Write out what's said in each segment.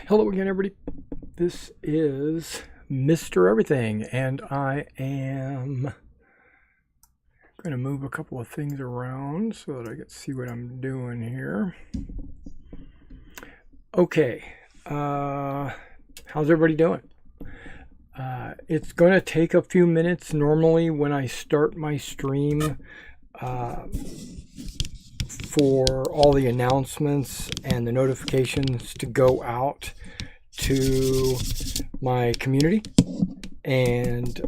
Hello again, everybody. This is Mr. Everything, and I am going to move a couple of things around so that I can see what I'm doing here. Okay, how's everybody doing? It's going to take a few minutes normally when I start my stream for all the announcements and the notifications to go out to my community, and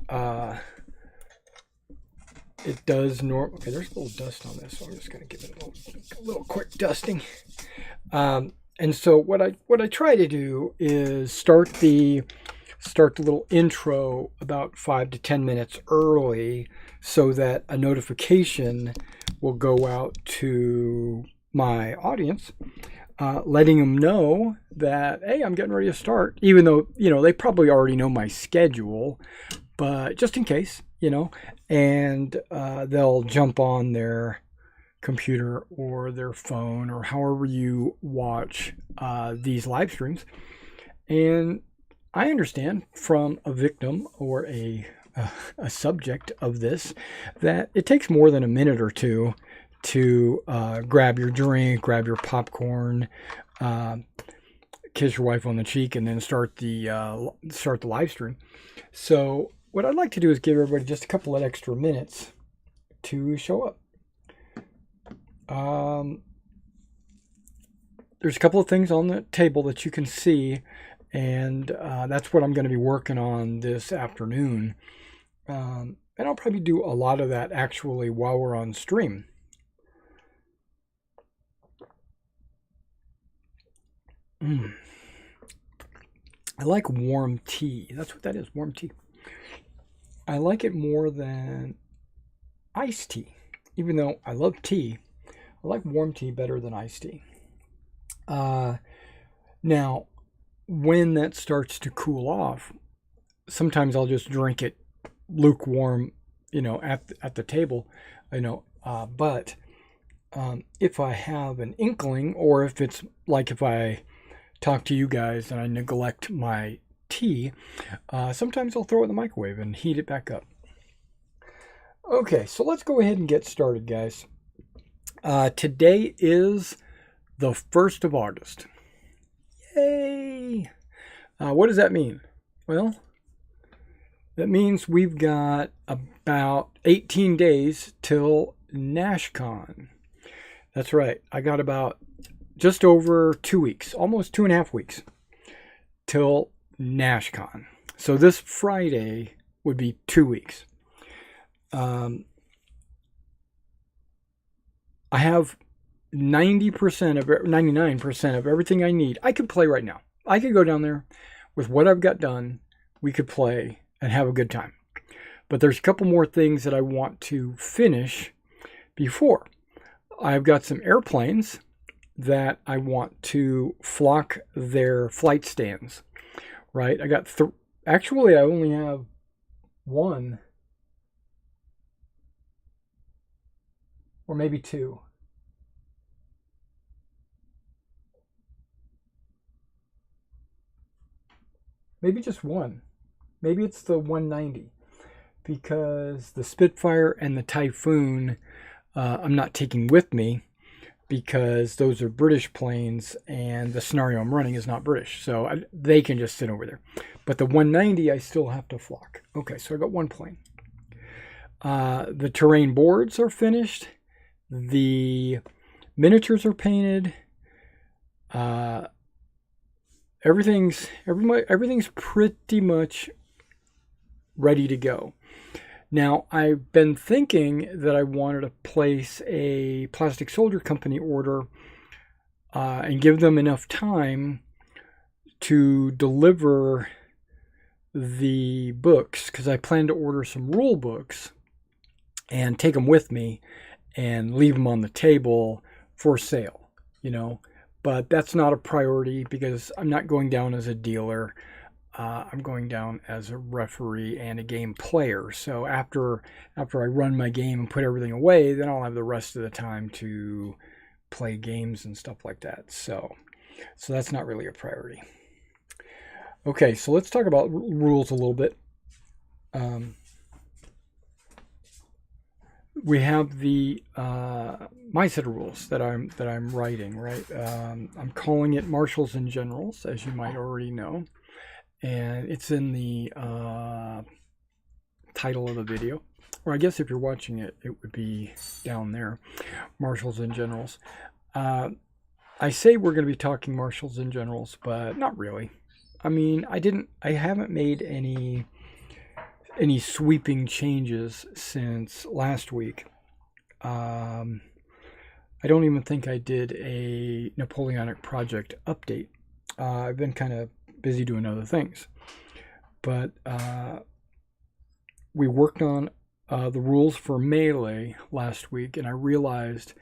it does okay, there's a little dust on this, so I'm just going to give it a little quick dusting. And so what I try to do is start the little intro about 5 to 10 minutes early so that a notification will go out to my audience, letting them know that, hey, I'm getting ready to start, even though, they probably already know my schedule, but just in case, and they'll jump on their computer or their phone or however you watch these live streams. And I understand from a victim or a subject of this that it takes more than a minute or two to grab your drink, grab your popcorn, kiss your wife on the cheek, and then start the live stream. So what I'd like to do is give everybody just a couple of extra minutes to show up. There's a couple of things on the table that you can see, and that's what I'm going to be working on this afternoon. And I'll probably do a lot of that actually while we're on stream. I like warm tea. That's what that is, warm tea. I like it more than iced tea. Even though I love tea, I like warm tea better than iced tea. Now, when that starts to cool off, sometimes I'll just drink it lukewarm, at the table, but if I have an inkling, or if it's like if I talk to you guys and I neglect my tea, sometimes I'll throw it in the microwave and heat it back up. Okay, so let's go ahead and get started, guys. Today is the 1st of August. Yay! What does that mean? Well, that means we've got about 18 days till NashCon. That's right. I got about just over 2 weeks, almost 2.5 weeks till NashCon. So this Friday would be 2 weeks. I have 99% of everything I need. I could play right now. I could go down there with what I've got done. We could play and have a good time. But there's a couple more things that I want to finish before. I've got some airplanes that I want to flock their flight stands, right? I got actually I only have one or maybe two. Maybe just one. Maybe it's the 190, because the Spitfire and the Typhoon I'm not taking with me, because those are British planes and the scenario I'm running is not British. So they can just sit over there. But the 190 I still have to flock. Okay, so I got one plane. The terrain boards are finished. The miniatures are painted. Everything's pretty much ready to go. Now, I've been thinking that I wanted to place a Plastic Soldier Company order and give them enough time to deliver the books, because I plan to order some rule books and take them with me and leave them on the table for sale, But that's not a priority because I'm not going down as a dealer. I'm going down as a referee and a game player. So after I run my game and put everything away, then I'll have the rest of the time to play games and stuff like that. So that's not really a priority. Okay, so let's talk about rules a little bit. We have the my set of rules that I'm writing, right? I'm calling it Marshals and Generals, as you might already know, and it's in the title of the video, or I guess if you're watching it, it would be down there, Marshals and Generals. I say we're going to be talking Marshals and Generals, but not really. I mean, I haven't made any sweeping changes since last week. I don't even think I did a Napoleonic project update. I've been kind of busy doing other things. But we worked on the rules for melee last week, and I realized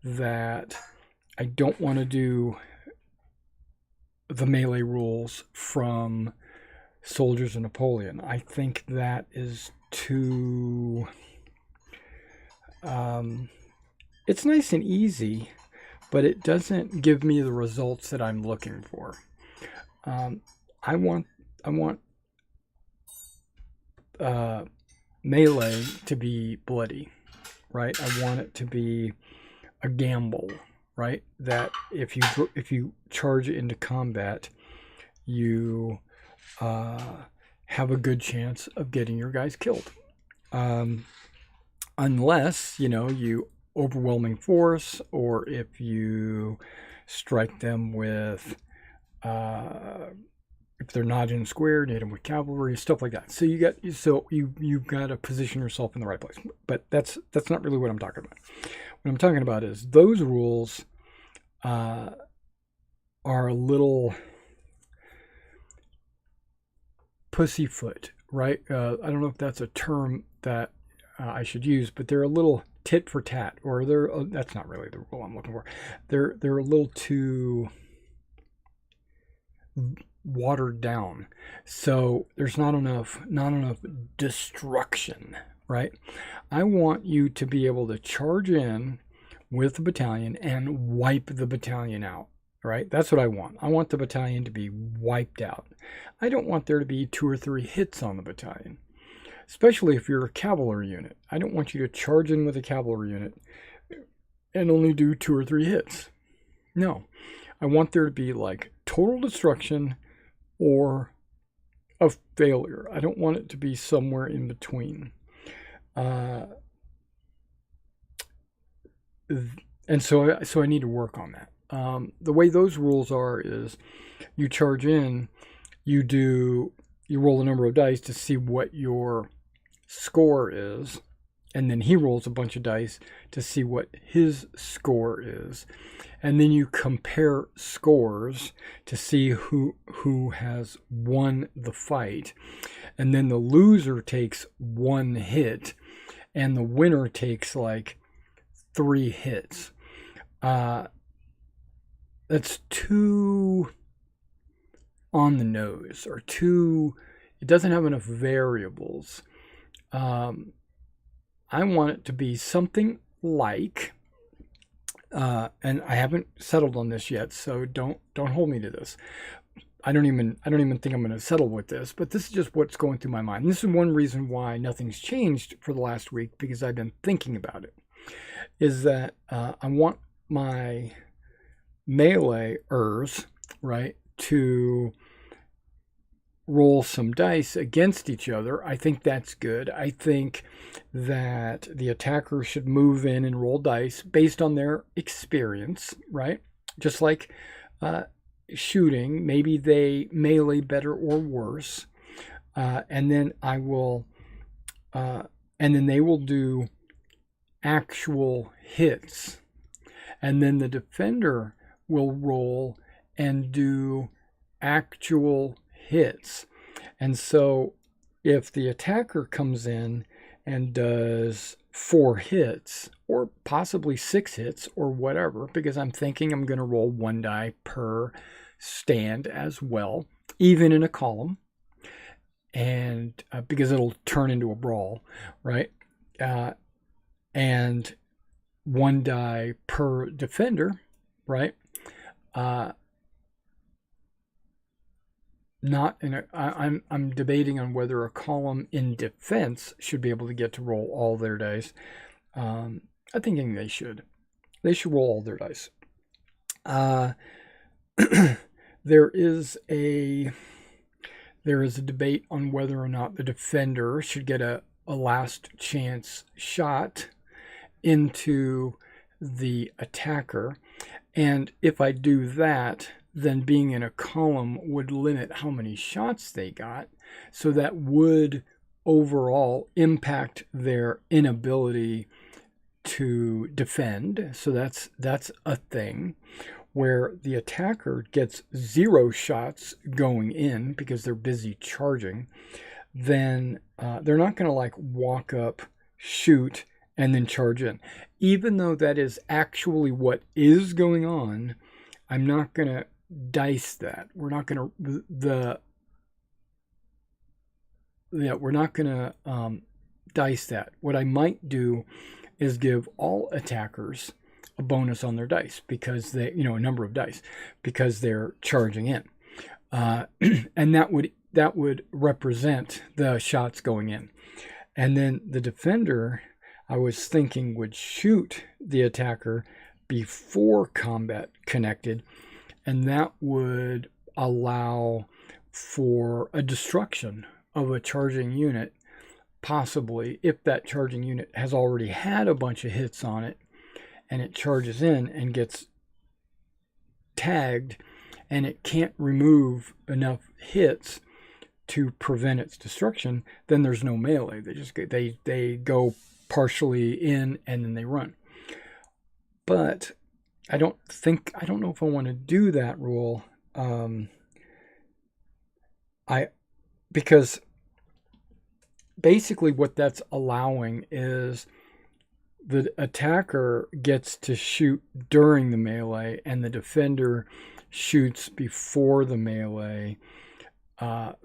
that I don't want to do the melee rules from Soldiers of Napoleon. I think that is too... it's nice and easy, but it doesn't give me the results that I'm looking for. I want melee to be bloody, right? I want it to be a gamble, right? That if you charge into combat, you have a good chance of getting your guys killed, unless you overwhelming force, or if you strike them with if they're not in square, hit them with cavalry, stuff like that. So you've got to position yourself in the right place. But that's not really what I'm talking about. What I'm talking about is those rules are a little pussyfoot, right? I don't know if that's a term that I should use, but they're a little tit for tat, or that's not really the rule I'm looking for. They're a little too watered down, so there's not enough destruction, right? I want you to be able to charge in with the battalion and wipe the battalion out, right? That's what I want. I want the battalion to be wiped out. I don't want there to be 2 or 3 hits on the battalion, especially if you're a cavalry unit. I don't want you to charge in with a cavalry unit and only do 2 or 3 hits. No, I want there to be like total destruction or a failure. I don't want it to be somewhere in between. And so I need to work on that. The way those rules are is you charge in, you roll a number of dice to see what your score is, and then he rolls a bunch of dice to see what his score is, and then you compare scores to see who has won the fight, and then the loser takes 1 hit and the winner takes like 3 hits. That's too on the nose, or it doesn't have enough variables. I want it to be something like, and I haven't settled on this yet, so don't hold me to this. I don't even think I'm going to settle with this, but this is just what's going through my mind. And this is one reason why nothing's changed for the last week, because I've been thinking about it. Is that I want my meleeers, right, to roll some dice against each other. I think that's good. I think that the attacker should move in and roll dice based on their experience, right? Just like shooting, maybe they melee better or worse, and then they will do actual hits, and then the defender will roll and do actual hits. And so if the attacker comes in and does 4 hits, or possibly 6 hits, or whatever, because I'm thinking I'm going to roll 1 die per stand as well, even in a column, and because it'll turn into a brawl, right? And 1 die per defender, right? not in a, I'm debating on whether a column in defense should be able to get to roll all their dice. I'm thinking they should. They should roll all their dice. There is a debate on whether or not the defender should get a last chance shot into the attacker. And if I do that, then being in a column would limit how many shots they got. So that would overall impact their inability to defend. So that's a thing where the attacker gets 0 shots going in because they're busy charging. Then they're not going to like walk up, shoot, and then charge in. Even though that is actually what is going on, I'm not going to dice that. We're not going to we're not going to dice that. What I might do is give all attackers a bonus on their dice because they, a number of dice because they're charging in, and that would represent the shots going in, and then the defender, I was thinking, would shoot the attacker before combat connected, and that would allow for a destruction of a charging unit, possibly if that charging unit has already had a bunch of hits on it and it charges in and gets tagged and it can't remove enough hits to prevent its destruction, then there's no melee. They go partially in and then they run. But I don't know if I want to do that rule. Because basically what that's allowing is the attacker gets to shoot during the melee and the defender shoots before the melee.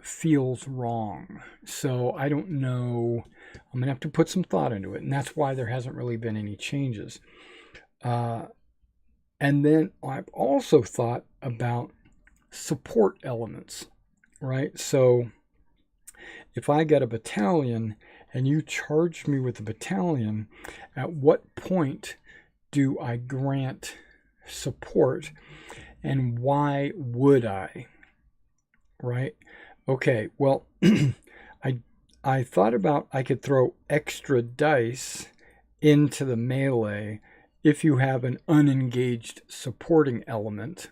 Feels wrong. So I don't know. I'm going to have to put some thought into it. And that's why there hasn't really been any changes. And then I've also thought about support elements, right? So if I get a battalion and you charge me with a battalion, at what point do I grant support and why would I? Right? Okay, well, I thought about I could throw extra dice into the melee if you have an unengaged supporting element,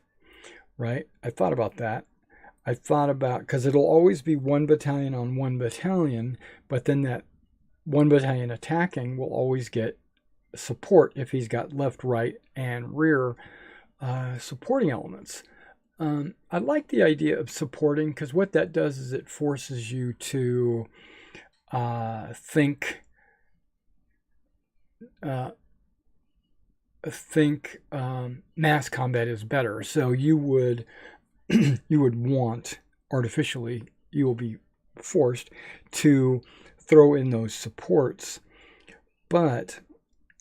right? I thought about that. I thought about, because it'll always be 1 battalion on 1 battalion, but then that 1 battalion attacking will always get support if he's got left, right, and rear supporting elements. I like the idea of supporting because what that does is it forces you to think mass combat is better. So you would want artificially, you will be forced to throw in those supports. But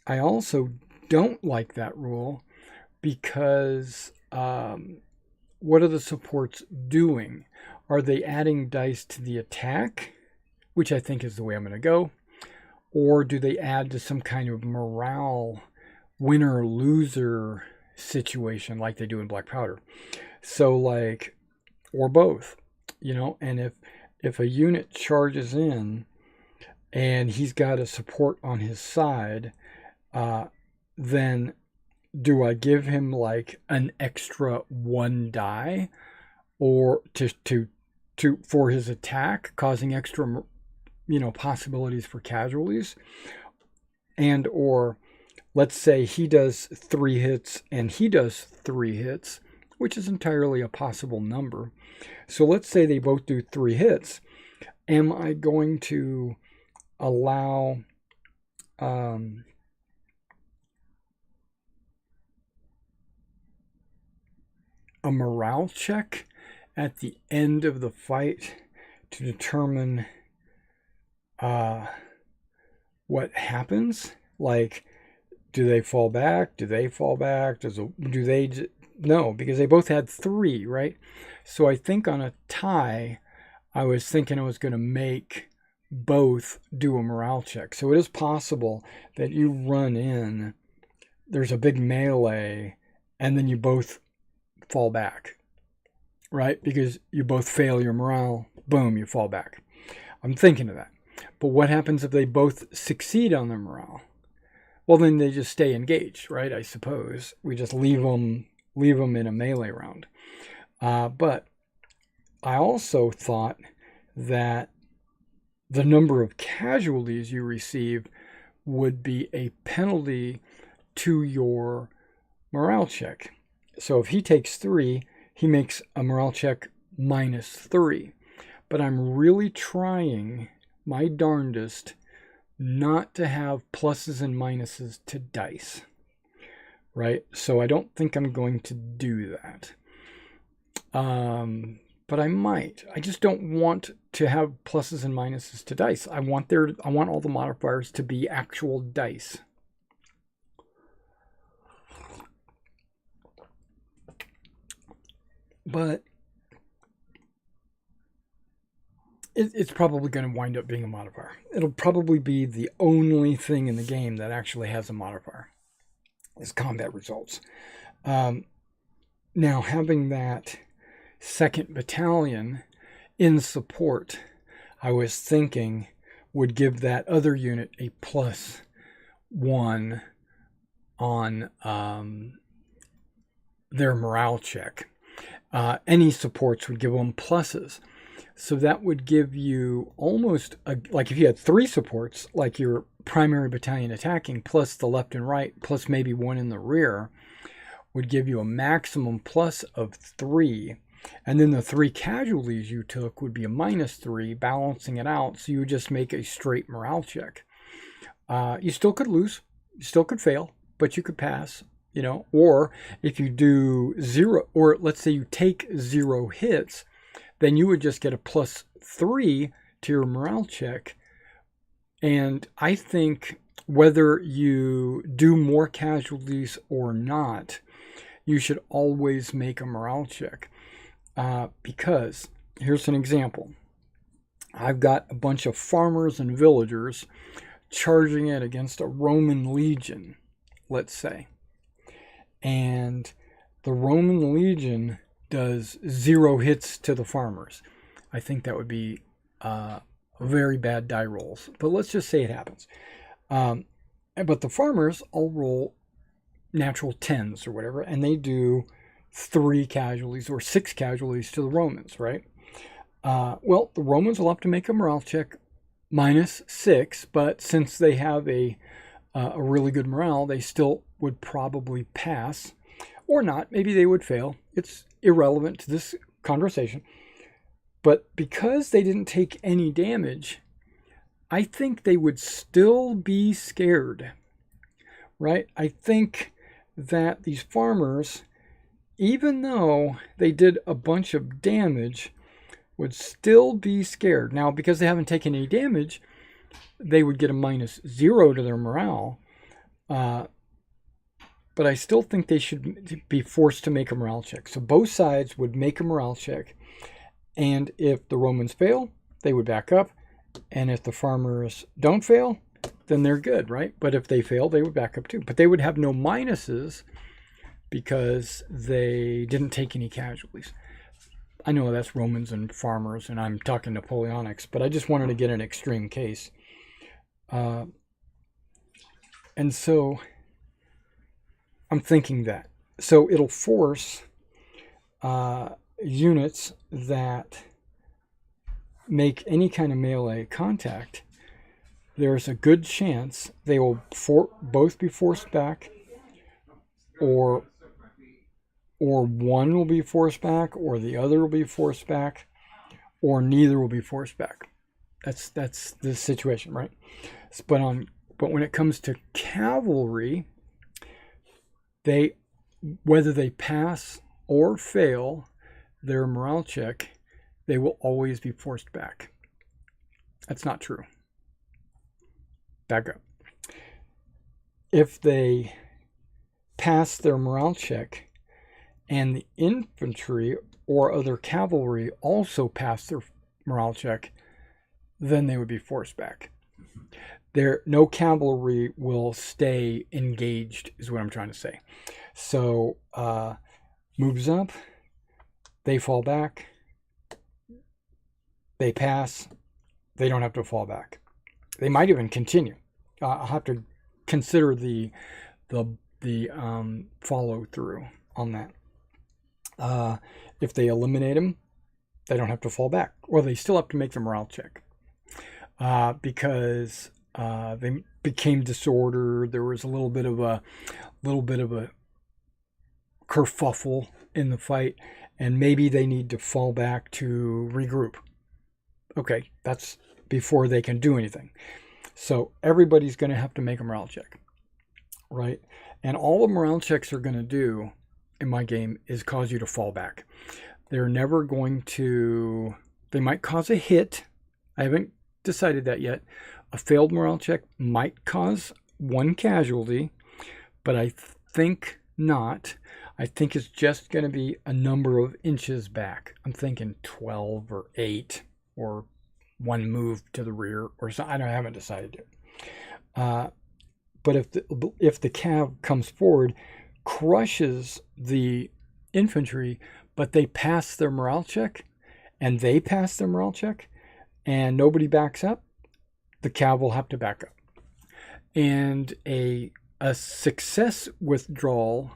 I also don't like that rule because what are the supports doing? Are they adding dice to the attack, which I think is the way I'm going to go? Or do they add to some kind of morale winner-loser situation like they do in Black Powder? So like, or both, and if a unit charges in and he's got a support on his side, then do I give him like an extra 1 die or to for his attack, causing extra possibilities for casualties? And or let's say he does 3 hits and he does 3 hits, which is entirely a possible number. So let's say they both do 3 hits. Am I going to allow a morale check at the end of the fight to determine what happens? Like, do they fall back? Do they fall back? Do no, because they both had 3, right? So I think on a tie, I was thinking I was going to make both do a morale check. So it is possible that you run in, there's a big melee, and then you both fall back, right? Because you both fail your morale, boom, you fall back. I'm thinking of that. But what happens if they both succeed on their morale? Well, then they just stay engaged, right? I suppose we just leave them in a melee round. But I also thought that the number of casualties you receive would be a penalty to your morale check. So if he takes 3, he makes a morale check -3. But I'm really trying my darndest not to have pluses and minuses to dice, right? So I don't think I'm going to do that. But I might. I just don't want to have pluses and minuses to dice. I want all the modifiers to be actual dice. But it's probably going to wind up being a modifier. It'll probably be the only thing in the game that actually has a modifier, is combat results. Now, having that 2nd Battalion in support, I was thinking would give that other unit a +1 on their morale check. Any supports would give them pluses. So that would give you almost, like if you had 3 supports, like your primary battalion attacking, plus the left and right, plus maybe 1 in the rear, would give you a maximum plus of 3. And then the 3 casualties you took would be a -3, balancing it out. So you would just make a straight morale check. You still could lose, you still could fail, but you could pass, you know. Or if you do 0, or let's say you take 0 hits, then you would just get a +3 to your morale check. And I think whether you do more casualties or not, you should always make a morale check. Because here's an example. I've got a bunch of farmers and villagers charging it against a Roman legion, let's say. And the Roman legion does 0 hits to the farmers. I think that would be very bad die rolls, but let's just say it happens. But the farmers all roll natural 10s or whatever, and they do 3 casualties or 6 casualties to the Romans, right? Well, the Romans will have to make a morale check -6, but since they have a really good morale, they still would probably pass, or not. Maybe they would fail. It's irrelevant to this conversation. But because they didn't take any damage, I think they would still be scared, right? I think that these farmers, even though they did a bunch of damage, would still be scared. Now, because they haven't taken any damage, they would get a -0 to their morale. But I still think they should be forced to make a morale check. So both sides would make a morale check. And if the Romans fail, they would back up. And if the farmers don't fail, then they're good, right? But if they fail, they would back up too. But they would have no minuses because they didn't take any casualties. I know that's Romans and farmers, and I'm talking Napoleonics, but I just wanted to get an extreme case. And so I'm thinking that. So it'll force units that make any kind of melee contact. There's a good chance they will both be forced back, or one will be forced back, or the other will be forced back, or neither will be forced back. That's the situation, right? But when it comes to cavalry, whether they pass or fail their morale check, they will always be forced back. That's not true. Back up. If they pass their morale check and the infantry or other cavalry also pass their morale check, then they would be forced back. No cavalry will stay engaged, is what I'm trying to say. So moves up, they fall back, they pass, they don't have to fall back. They might even continue. I'll have to consider the follow through on that. If they eliminate them, they don't have to fall back. Well, they still have to make the morale check because they became disordered. There was a little bit of a kerfuffle in the fight, and maybe they need to fall back to regroup. Okay, that's before they can do anything. So everybody's going to have to make a morale check, right? And all the morale checks are going to do in my game is cause you to fall back. They're never going to, they might cause a hit. I haven't decided that yet. A failed morale check might cause one casualty, but I think not. I think it's just going to be a number of inches back. I'm thinking 12 or 8 or one move to the rear or something. I haven't decided yet. But if the cav comes forward, crushes the infantry, but they pass their morale check, and nobody backs up, the cav will have to back up. And a success withdrawal,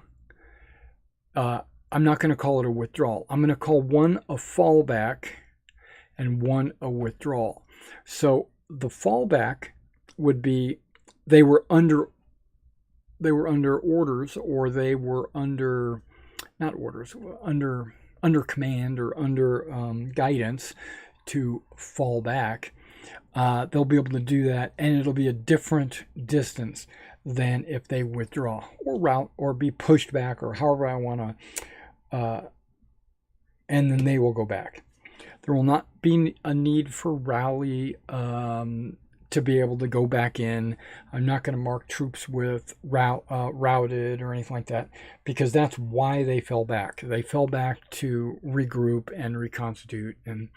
I'm not going to call it a withdrawal. I'm going to call one a fallback and one a withdrawal. So the fallback would be they were under orders, or they were under command or under guidance to fall back. They'll be able to do that, and it'll be a different distance than if they withdraw or rout or be pushed back, or however I want to, and then they will go back. There will not be a need for rally to be able to go back in. I'm not going to mark troops with routed or anything like that, because that's why they fell back. They fell back to regroup and reconstitute and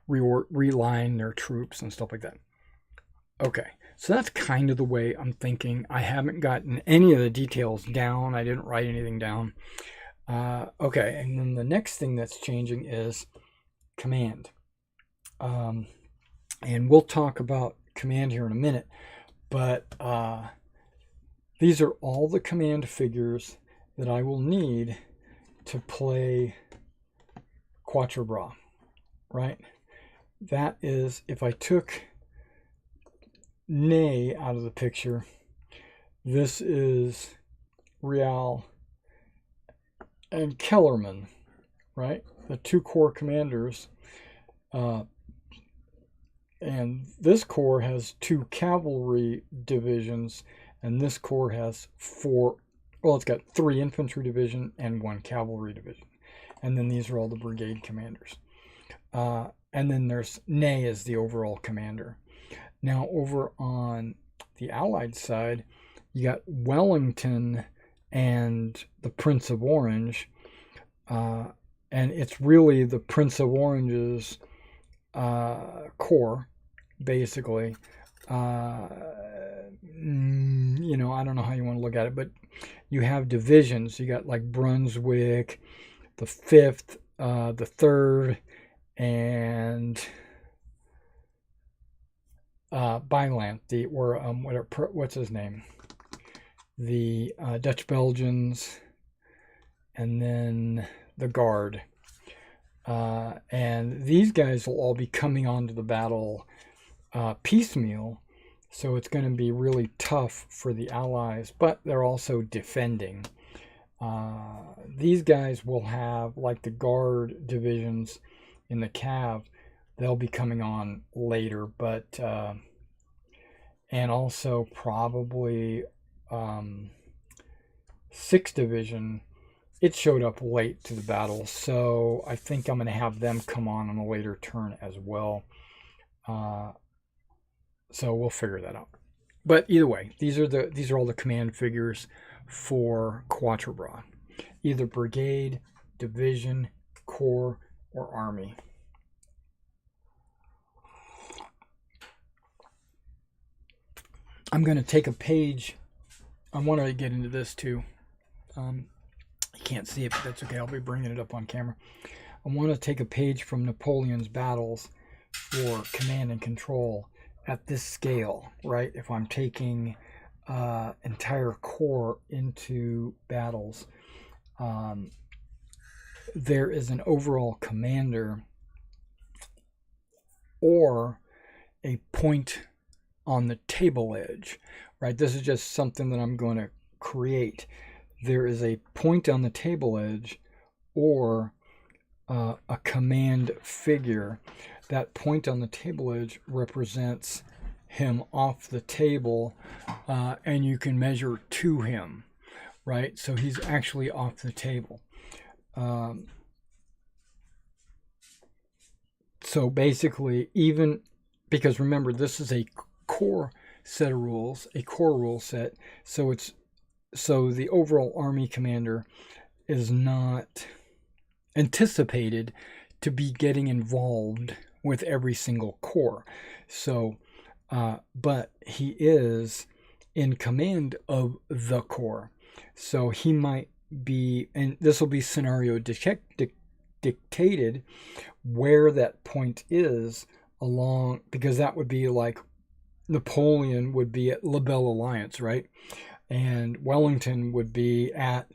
reline their troops and stuff like that. Okay, so that's kind of the way I'm thinking. I haven't gotten any of the details down. I didn't write anything down. Okay, and then the next thing that's changing is command. And we'll talk about command here in a minute, but these are all the command figures that I will need to play Quatre Bras, right? That is, if I took Ney out of the picture, this is Rial and Kellerman, right? The two corps commanders. And this corps has 2 cavalry divisions, and this corps has 4, well, it's got 3 infantry division and 1 cavalry division. And then these are all the brigade commanders. And then there's Ney as the overall commander. Now over on the Allied side, you got Wellington and the Prince of Orange. And it's really the Prince of Orange's corps, basically. I don't know how you want to look at it, but you have divisions. You got like Brunswick, the 5th, the 3rd, and Bylant, what's his name? The Dutch Belgians, and then the Guard. And these guys will all be coming onto the battle piecemeal, so it's going to be really tough for the Allies, but they're also defending. These guys will have, like the Guard divisions in the Cav, they'll be coming on later, but and also probably 6th Division, it showed up late to the battle, so I think I'm going to have them come on a later turn as well. So we'll figure that out. But either way, these are all the command figures for Quatre Bras. Either brigade division, corps, or army. I'm going to take a page. I want to get into this too. You can't see it, but that's okay. I'll be bringing it up on camera. I want to take a page from Napoleon's battles for command and control at this scale, right? If I'm taking entire corps into battles, there is an overall commander or a point on the table edge, right? This is just something that I'm going to create. There is a point on the table edge or a command figure. That point on the table edge represents him off the table, and you can measure to him, right? So he's actually off the table. So basically, even because remember, this is a core set of rules, a core rule set. So the overall army commander is not anticipated to be getting involved with every single corps. So, but he is in command of the corps. So he might be, and this will be scenario dictated where that point is along, because that would be like Napoleon would be at La Belle Alliance, right? And Wellington would be at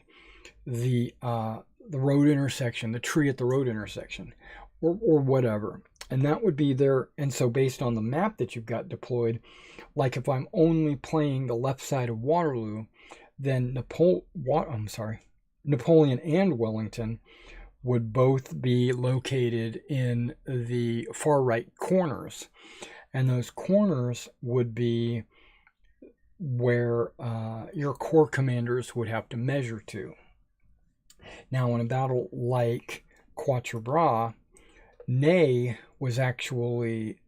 the road intersection, the tree at the road intersection, or whatever. And that would be there. And so based on the map that you've got deployed, like if I'm only playing the left side of Waterloo, then Napoleon and Wellington would both be located in the far right corners. And those corners would be where your corps commanders would have to measure to. Now, in a battle like Quatre Bras, Ney was actually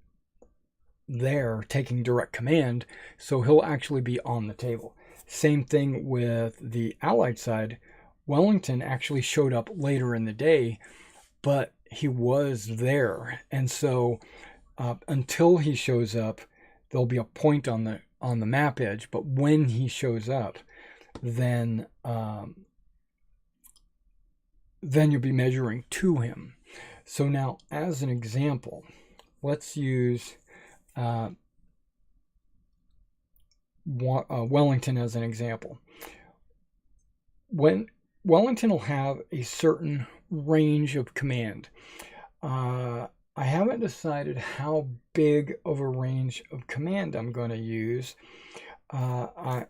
there taking direct command, so he'll actually be on the table. Same thing with the Allied side. Wellington actually showed up later in the day, but he was there. And so until he shows up, there'll be a point on the map edge. But when he shows up, then you'll be measuring to him. So now, as an example, let's use Wellington as an example. When Wellington will have a certain range of command. I haven't decided how big of a range of command I'm going to use. And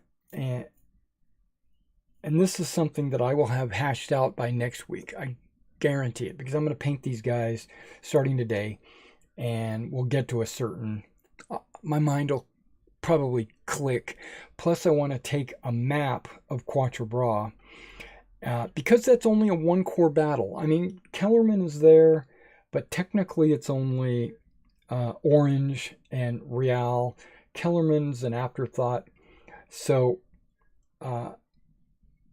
this is something that I will have hashed out by next week. I guarantee it, because I'm going to paint these guys starting today, and we'll get to a certain, my mind will probably click. Plus I want to take a map of Quatre Bras, because that's only a one corps battle. I mean, Kellerman is there, but technically it's only Orange and Real. Kellerman's an afterthought. So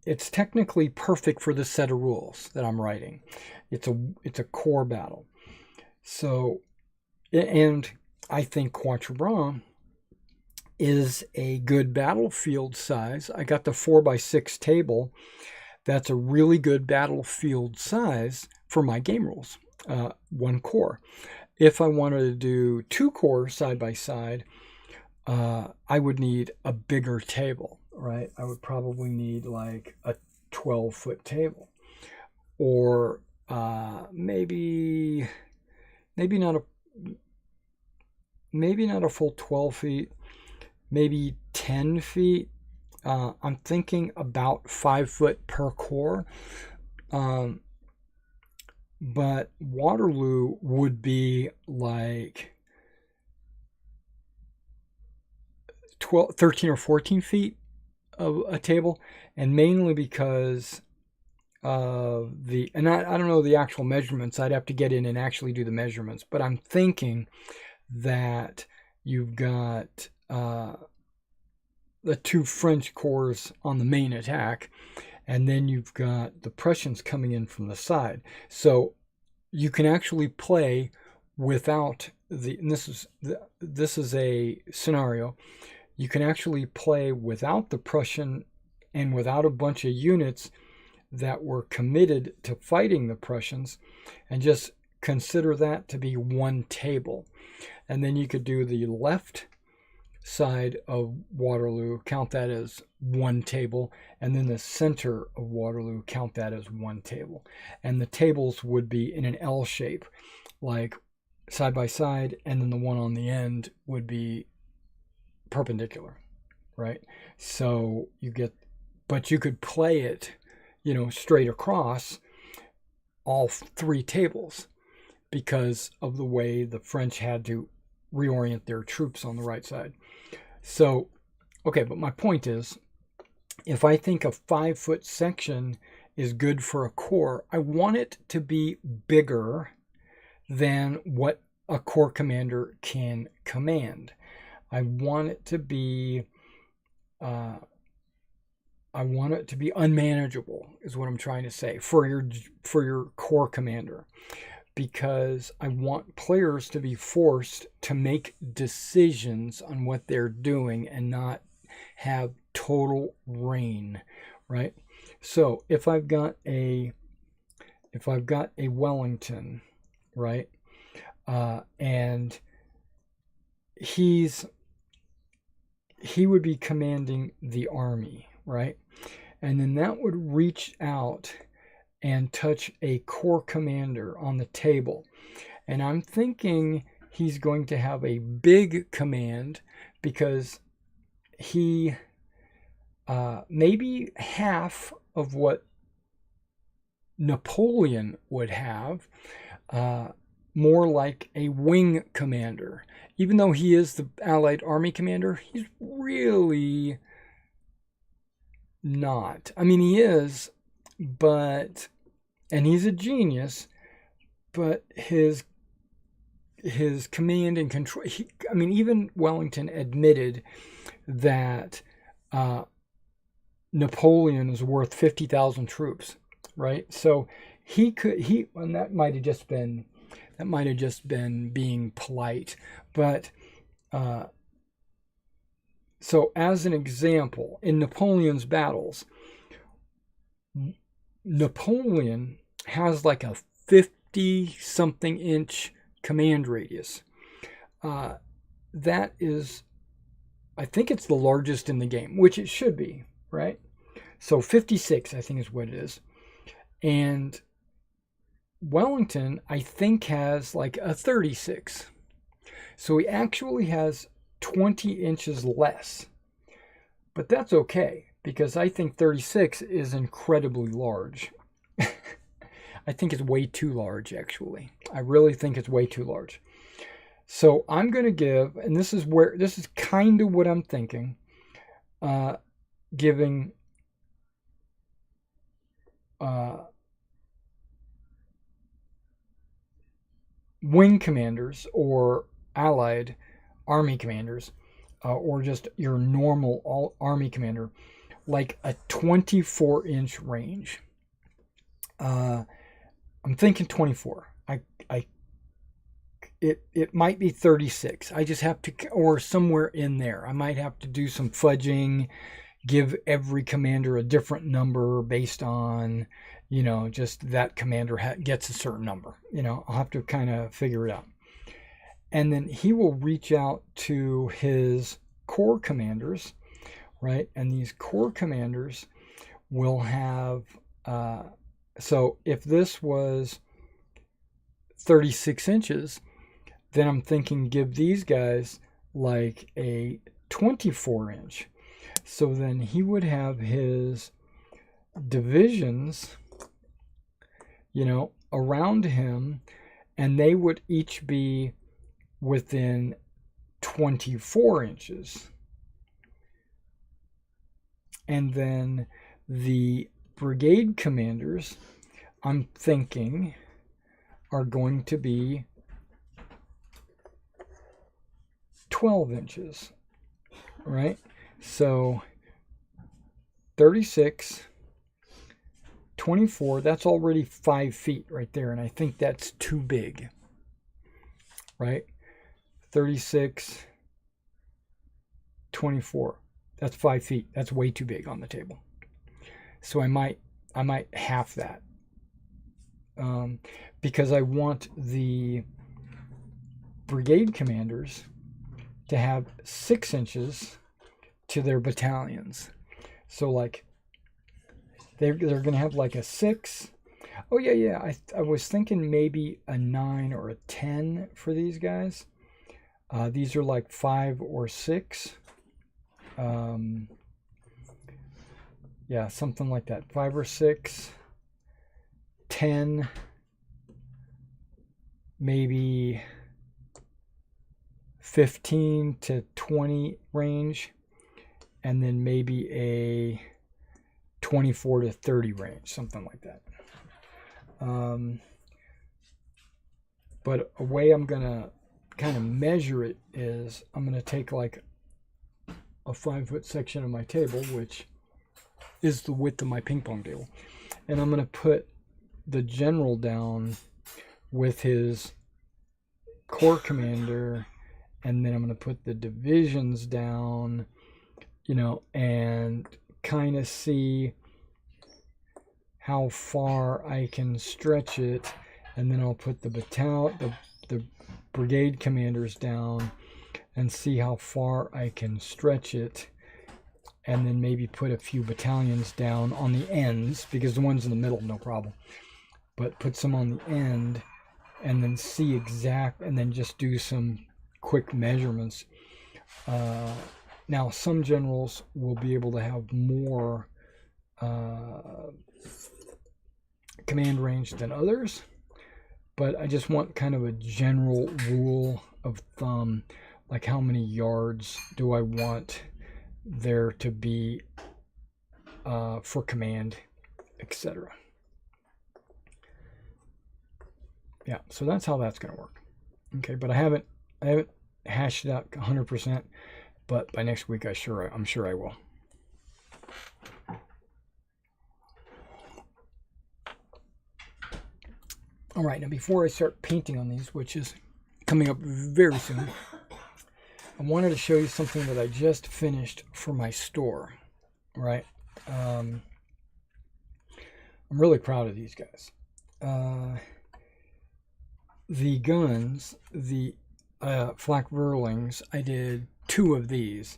it's technically perfect for this set of rules that I'm writing. It's a core battle. So, and I think Quatre Bras is a good battlefield size. I got the 4x6 table. That's a really good battlefield size for my game rules. One corps. If I wanted to do two corps side by side, I would need a bigger table, right? I would probably need like a 12-foot table, or maybe not a full 12 feet, maybe 10 feet. I'm thinking about 5 foot per corps. But Waterloo would be like 13 or 14 feet of a table, and mainly because of and I don't know the actual measurements. I'd have to get in and actually do the measurements, but I'm thinking that you've got the two French corps on the main attack, and then you've got the Prussians coming in from the side. So you can actually play without and this is a scenario. You can actually play without the Prussian and without a bunch of units that were committed to fighting the Prussians, and just consider that to be one table. And then you could do the left side of Waterloo, count that as one table, and then the center of Waterloo, count that as one table. And the tables would be in an L shape, like side by side, and then the one on the end would be perpendicular, right? So you get, but you could play it, straight across all three tables because of the way the French had to reorient their troops on the right side. So, okay, but my point is, if I think a 5-foot section is good for a corps, I want it to be bigger than what a corps commander can command. I want it to be unmanageable, is what I'm trying to say, for your corps commander, because I want players to be forced to make decisions on what they're doing and not have total reign, right? So if I've got a Wellington, right, and he would be commanding the army, right? And then that would reach out and touch a corps commander on the table. And I'm thinking he's going to have a big command because he maybe half of what Napoleon would have, more like a wing commander. Even though he is the Allied army commander, he's really not. I mean, he is, and he's a genius, but his command and control, even Wellington admitted that Napoleon is worth 50,000 troops, right? So and that might have just been being polite, but so as an example, in Napoleon's battles, Napoleon has like a 50-something inch command radius. That is, I think it's the largest in the game, which it should be, right? So 56, I think, is what it is. And Wellington, I think, has like a 36. So he actually has 20 inches less. But that's okay, because I think 36 is incredibly large. I think it's way too large, actually. I really think it's way too large. So I'm going to give, and this is kind of what I'm thinking, giving wing commanders or Allied army commanders, or just your normal army commander, like a 24-inch range. I'm thinking 24. It might be 36. I just have to, or somewhere in there. I might have to do some fudging, give every commander a different number based on, just that commander gets a certain number. I'll have to kind of figure it out. And then he will reach out to his corps commanders, right? And these corps commanders will have, so if this was 36 inches, then I'm thinking give these guys like a 24-inch. So then he would have his divisions, around him, and they would each be within 24 inches. And then the brigade commanders, I'm thinking, are going to be 12 inches, right? So 36 24, that's already 5 feet right there, and I think that's too big, right? 36, 24, that's 5 feet. That's way too big on the table. So I might half that, because I want the brigade commanders to have 6 inches to their battalions. So like they're going to have like a 6. Oh yeah. I was thinking maybe a 9 or a 10 for these guys. These are like 5 or 6. Yeah, something like that. 5 or 6, 10, maybe 15 to 20 range, and then maybe a 24 to 30 range, something like that. But a way I'm going to kind of measure it is I'm going to take like a 5-foot section of my table, which is the width of my ping pong table, and I'm going to put the general down with his corps commander, and then I'm going to put the divisions down, you know, and kind of see how far I can stretch it, and then I'll put the the brigade commanders down and see how far I can stretch it, and then maybe put a few battalions down on the ends, because the ones in the middle, no problem, but put some on the end, and then see exact, and then just do some quick measurements. Now, some generals will be able to have more command range than others, but I just want kind of a general rule of thumb, like how many yards do I want there to be for command, etc. Yeah, so that's how that's going to work. Okay, but I haven't hashed it out 100%, but by next week I'm sure I will. All right, now before I start painting on these, which is coming up very soon, I wanted to show you something that I just finished for my store, right? I'm really proud of these guys. The guns, the flak Verlings, I did 2 of these,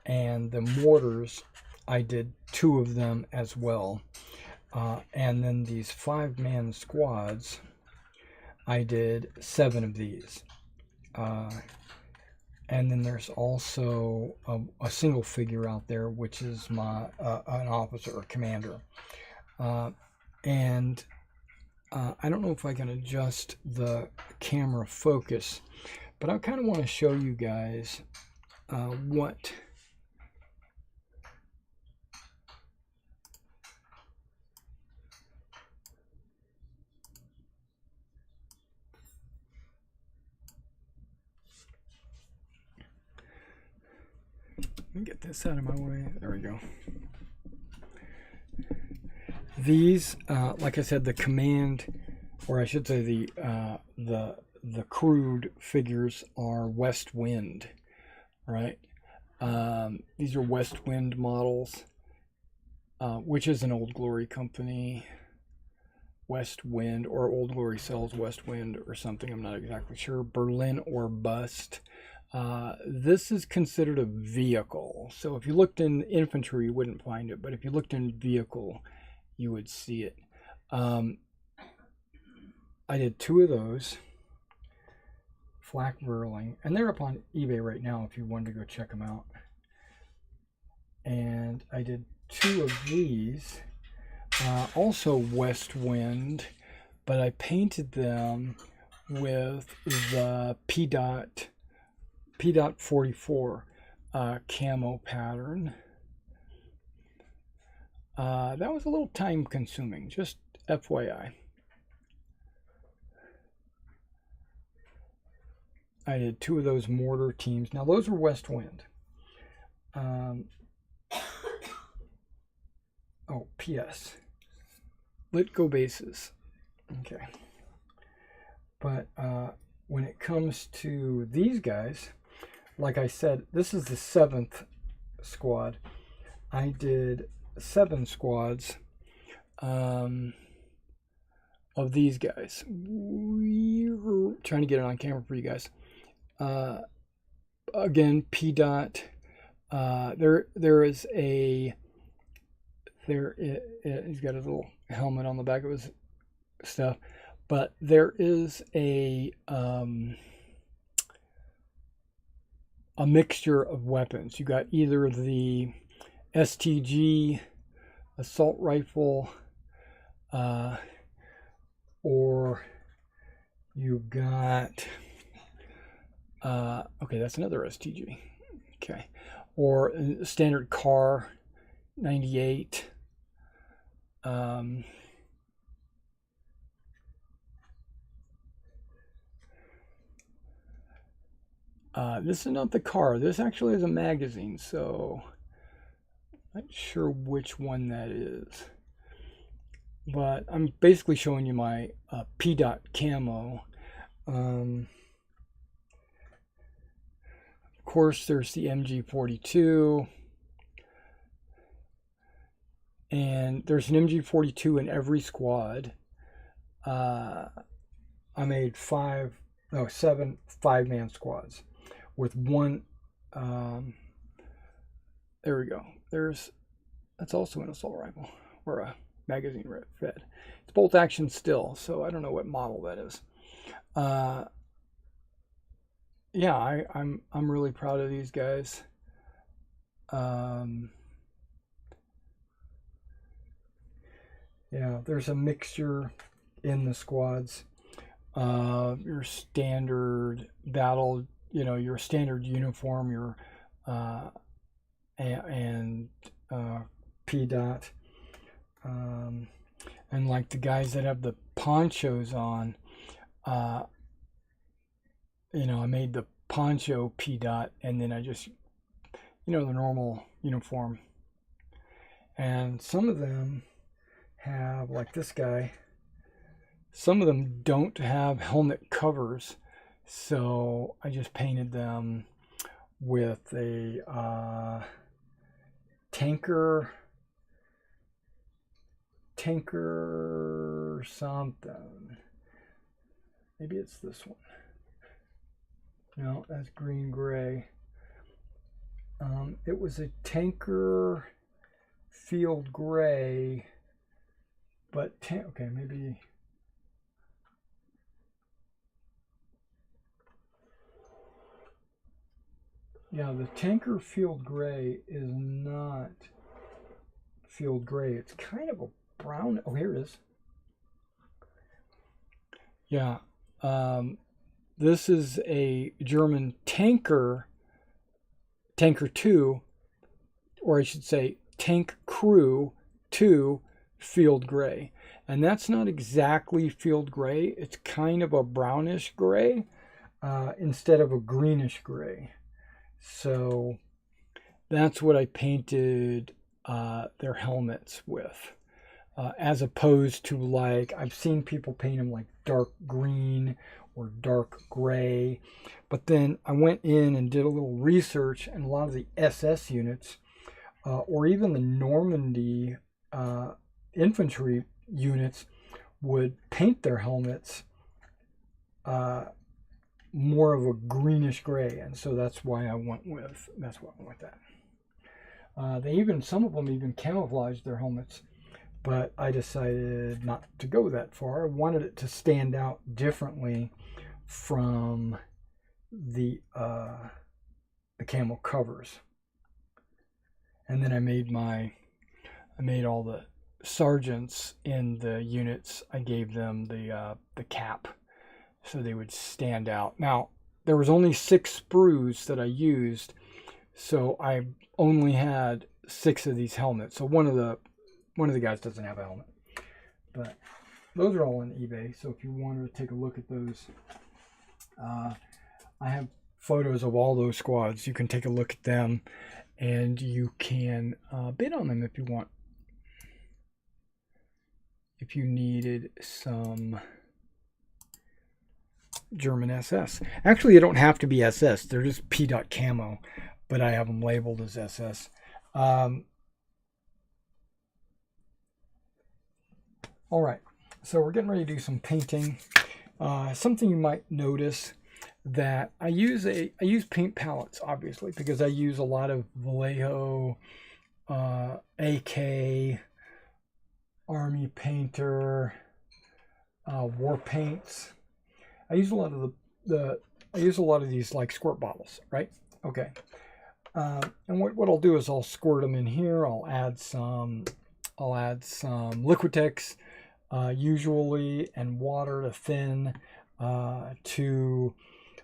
and the mortars, I did 2 of them as well. And then these 5-man squads, I did 7 of these. And then there's also a single figure out there, which is my an officer or commander. And I don't know if I can adjust the camera focus, but I kind of want to show you guys what let me get this out of my way. There we go. These, like I said, the command, or I should say the crude figures are West Wind, right? These are West Wind models, which is an Old Glory company. West Wind, or Old Glory sells West Wind or something, I'm not exactly sure. Berlin or Bust. This is considered a vehicle. So if you looked in infantry, you wouldn't find it, but if you looked in vehicle, you would see it. I did 2 of those, flak Verling, and they're up on eBay right now if you wanted to go check them out. And I did 2 of these, also West Wind, but I painted them with the P.44 camo pattern. That was a little time consuming, just FYI. I did 2 of those mortar teams. Now those were West Wind. Oh, P.S. let go bases. Okay. But when it comes to these guys, like I said, this is the 7th squad. I did 7 squads of these guys. We're trying to get it on camera for you guys. Again, P dot. There is a he's got a little helmet on the back of his stuff, but there is a mixture of weapons. You got either the STG assault rifle, or you got okay, that's another STG. Okay, or standard car 98. This is not the car. This actually is a magazine, so not sure which one that is. But I'm basically showing you my P dot camo. Of course, there's the MG42. And there's an MG42 in every squad. I made 7 5-man squads with one. There we go. That's also an assault rifle or a magazine fed. It's bolt action still, so I don't know what model that is. Yeah, I'm really proud of these guys. Yeah, there's a mixture in the squads. Your standard battle, your standard uniform, your and P dot, and like the guys that have the ponchos on, I made the poncho P dot, and then I just, the normal uniform. And some of them have, like this guy, some of them don't have helmet covers, so I just painted them with a tanker something. Maybe it's this one. No, that's green gray. It was a tanker field gray, but okay, maybe. Yeah, the tanker field gray is not field gray. It's kind of a brown. Oh, here it is. Yeah. This is a German tanker 2, or I should say tank crew 2 field gray. And that's not exactly field gray. It's kind of a brownish gray instead of a greenish gray. So that's what I painted their helmets with. As opposed to, like, I've seen people paint them like dark green or dark gray. But then I went in and did a little research, and a lot of the SS units, or even the Normandy infantry units, would paint their helmets more of a greenish gray, and so that's why I went with that. Some of them even camouflaged their helmets, but I decided not to go that far. I wanted it to stand out differently from the camo covers. And then I made all the sergeants in the units, I gave them the cap so they would stand out. Now, there was only 6 sprues that I used, so I only had 6 of these helmets. So one of the guys doesn't have a helmet. But those are all on eBay, so if you want to take a look at those, I have photos of all those squads. You can take a look at them, and you can bid on them if you want. if you needed some German SS. Actually, they don't have to be SS. They're just P.camo, but I have them labeled as SS. All right, so we're getting ready to do some painting. Something you might notice that I use paint palettes, obviously, because I use a lot of Vallejo, AK, Army Painter, war paints. I use a lot of these like squirt bottles, right? Okay. And what I'll do is I'll squirt them in here. I'll add some Liquitex, usually, and water to thin. To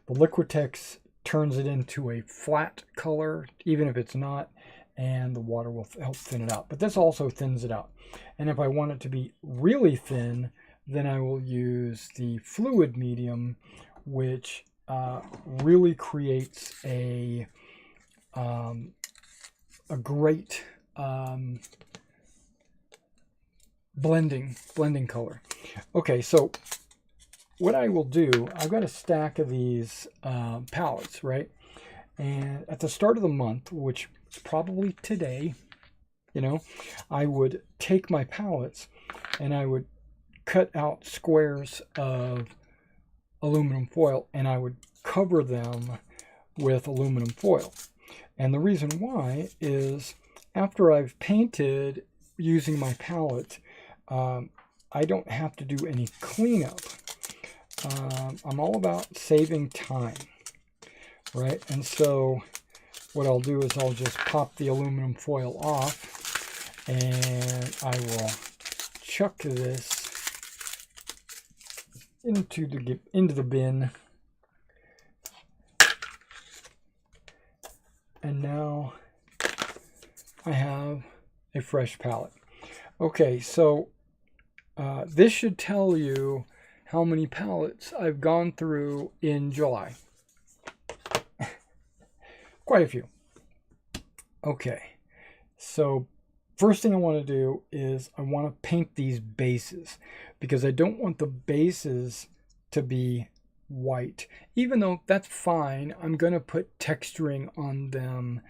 the Liquitex turns it into a flat color, even if it's not, and the water will help thin it out. But this also thins it out. And if I want it to be really thin, then I will use the fluid medium, which really creates a great blending color. Okay, so what I will do, I've got a stack of these palettes, right? And at the start of the month, which is probably today, I would take my palettes and I would cut out squares of aluminum foil and I would cover them with aluminum foil. And the reason why is after I've painted using my palette, I don't have to do any cleanup. I'm all about saving time, right? And so what I'll do is I'll just pop the aluminum foil off and I will chuck this into the bin. And now I have a fresh palette. Okay, so this should tell you how many palettes I've gone through in July. Quite a few. Okay, so first thing I want to do is I want to paint these bases because I don't want the bases to be white. Even though that's fine, I'm going to put texturing on them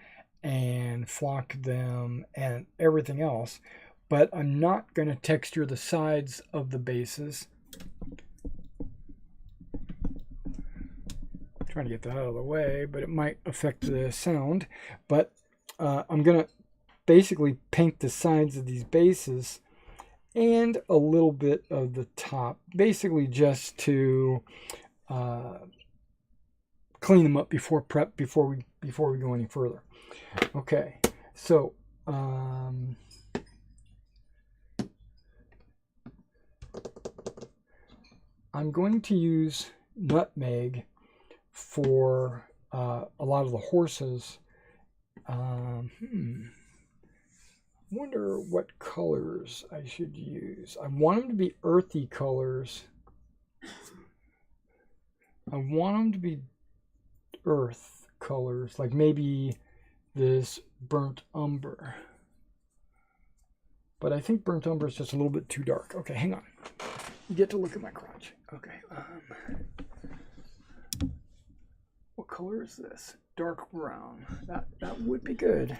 and flock them and everything else, but I'm not going to texture the sides of the bases. I'm trying to get that out of the way, but it might affect the sound. But I'm going to basically paint the sides of these bases and a little bit of the top, basically just to clean them up before we go any further. Okay, so I'm going to use nutmeg for a lot of the horses. Wonder what colors I should use. I want them to be earthy colors. I want them to be earth colors, like maybe this burnt umber. But I think burnt umber is just a little bit too dark. Okay, hang on. You get to look at my crotch. Okay. What color is this? Dark brown. That would be good.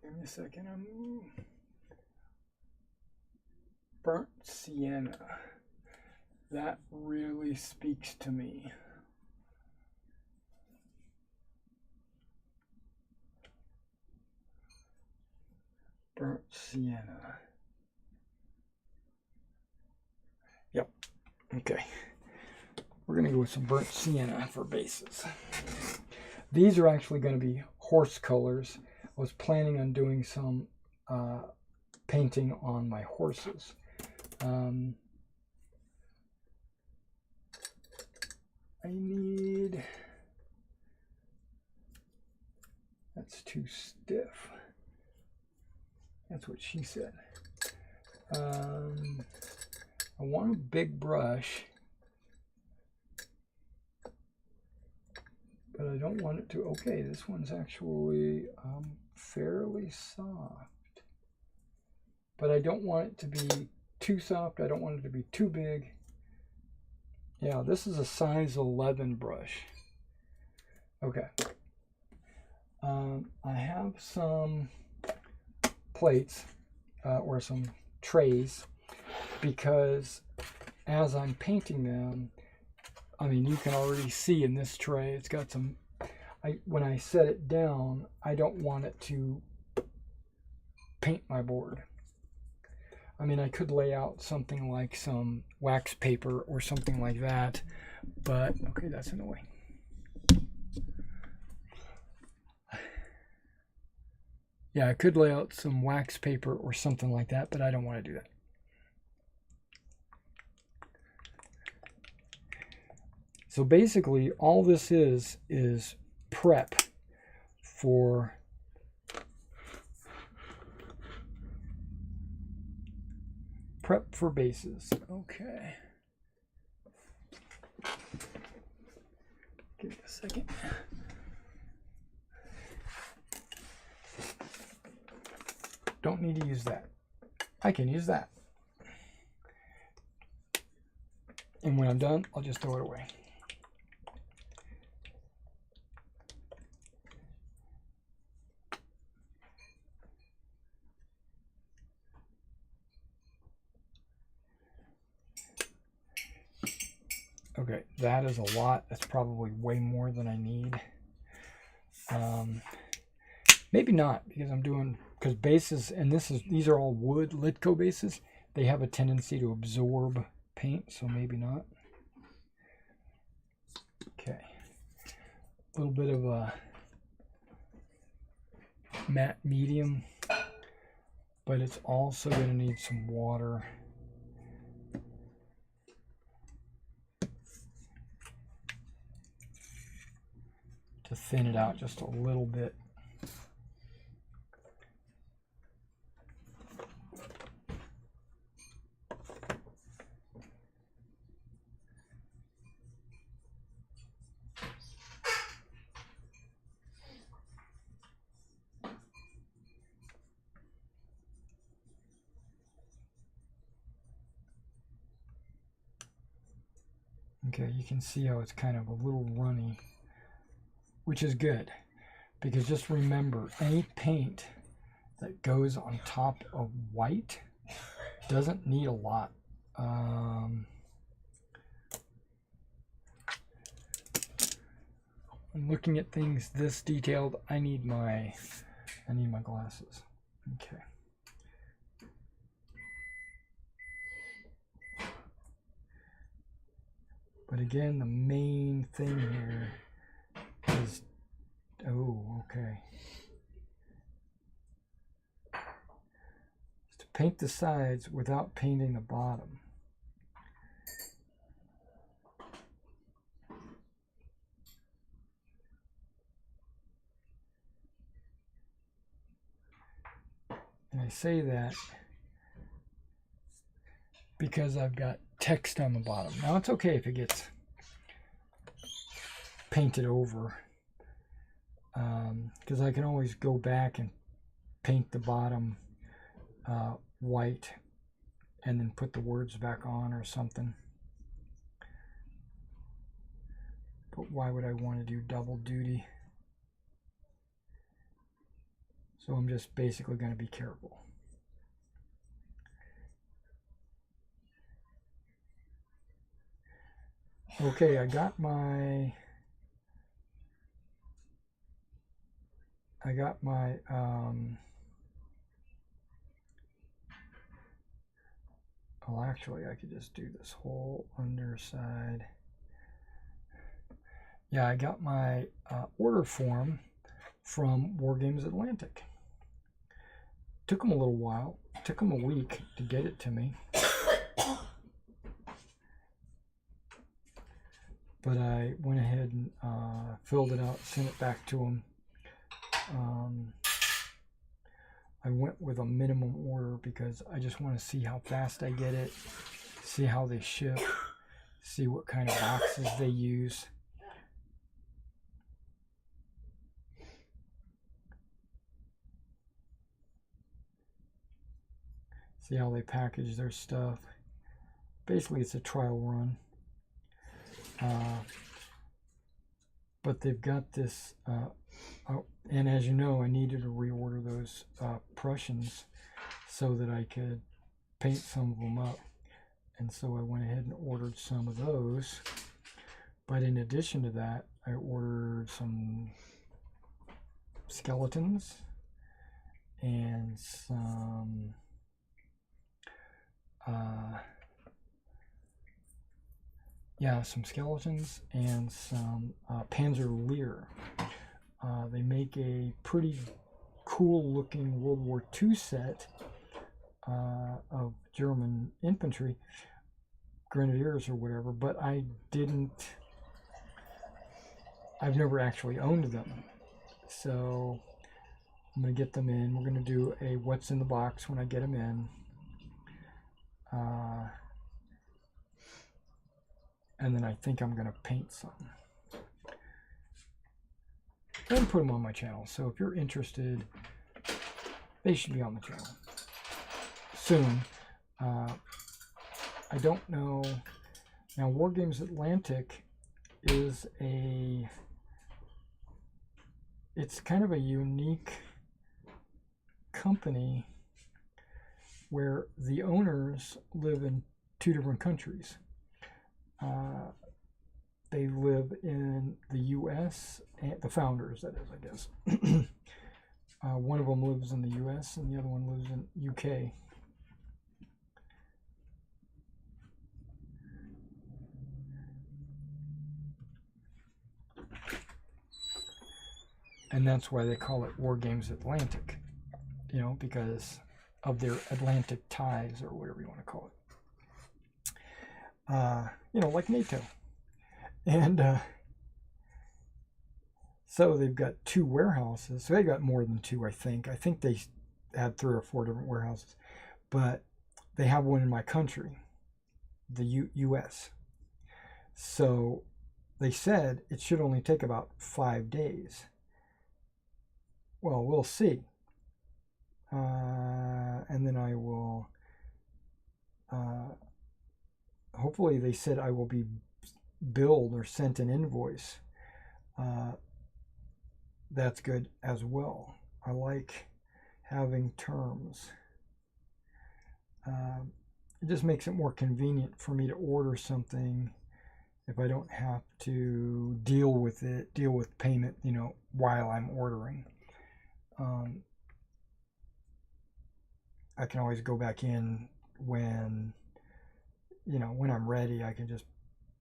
Give me a second. Burnt sienna. That really speaks to me. Burnt sienna. Yep. Okay. We're going to go with some burnt sienna for bases. These are actually going to be horse colors. I was planning on doing some painting on my horses. I need... That's too stiff. That's what she said. I want a big brush. but I don't want it to. Okay, this one's actually fairly soft, but I don't want it to be too soft. I don't want it to be too big. Yeah, this is a size 11 brush. Okay. I have some plates or some trays, because as I'm painting them, I mean, you can already see in this tray, it's got some, when I set it down, I don't want it to paint my board. I mean, I could lay out something like some wax paper or something like that, but, okay, that's in the way. Yeah, I could lay out some wax paper or something like that, but I don't want to do that. So basically, all this is prep for bases. Okay. Give me a second. Don't need to use that. I can use that. And when I'm done, I'll just throw it away. Okay, that is a lot. That's probably way more than I need. Maybe not, because I'm doing, because bases, and these are all wood Litco bases. They have a tendency to absorb paint, so maybe not. Okay, a little bit of a matte medium, but it's also going to need some water. To thin it out just a little bit. Okay, you can see how it's kind of a little runny, which is good, because just remember, any paint that goes on top of white doesn't need a lot. I'm looking at things this detailed. I need my glasses. Okay. But again, the main thing here is, oh, okay. Is to paint the sides without painting the bottom. And I say that because I've got text on the bottom. Now it's okay if it gets painted over, because I can always go back and paint the bottom white and then put the words back on or something. But why would I want to do double duty? So I'm just basically going to be careful. Okay, I got my well, actually I could just do this whole underside. Yeah, I got my order form from Wargames Atlantic. Took them a little while. Took them a week to get it to me. But I went ahead and filled it out, sent it back to them. I went with a minimum order because I just want to see how fast I get it, see how they ship, see what kind of boxes they use. See how they package their stuff. Basically, it's a trial run. But they've got this, oh, and as you know, I needed to reorder those Prussians so that I could paint some of them up. And so I went ahead and ordered some of those. But in addition to that, I ordered some skeletons and some some skeletons and some Panzer Lehr. They make a pretty cool looking World War II set of German infantry, grenadiers or whatever, but I've never actually owned them. So I'm going to get them in. We're going to do a what's in the box when I get them in. And then I think I'm going to paint some and put them on my channel. So if you're interested, they should be on the channel soon. I don't know. Now, Wargames Atlantic is it's kind of a unique company where the owners live in 2 different countries. They live in the U.S., and the founders, that is, I guess. One of them lives in the U.S. and the other one lives in U.K. And that's why they call it Wargames Atlantic, because of their Atlantic ties, or whatever you want to call it. Like NATO. And so they've got 2 warehouses. So they got more than 2, I think. I think they had 3 or 4 different warehouses. But they have one in my country, the U.S. So they said it should only take about 5 days. Well, we'll see. And then I will, hopefully they said I will be billed or sent an invoice. That's good as well. I like having terms. It just makes it more convenient for me to order something if I don't have to deal with payment, while I'm ordering. I can always go back in when I'm ready. I can just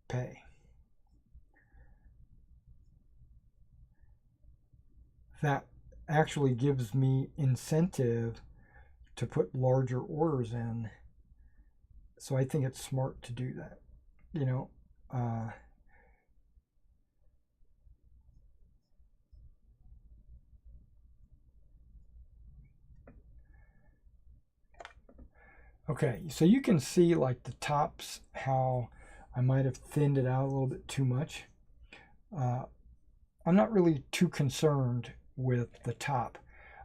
pay. That actually gives me incentive to put larger orders in. So I think it's smart to do that. Okay, so you can see like the tops, how I might have thinned it out a little bit too much. I'm not really too concerned with the top.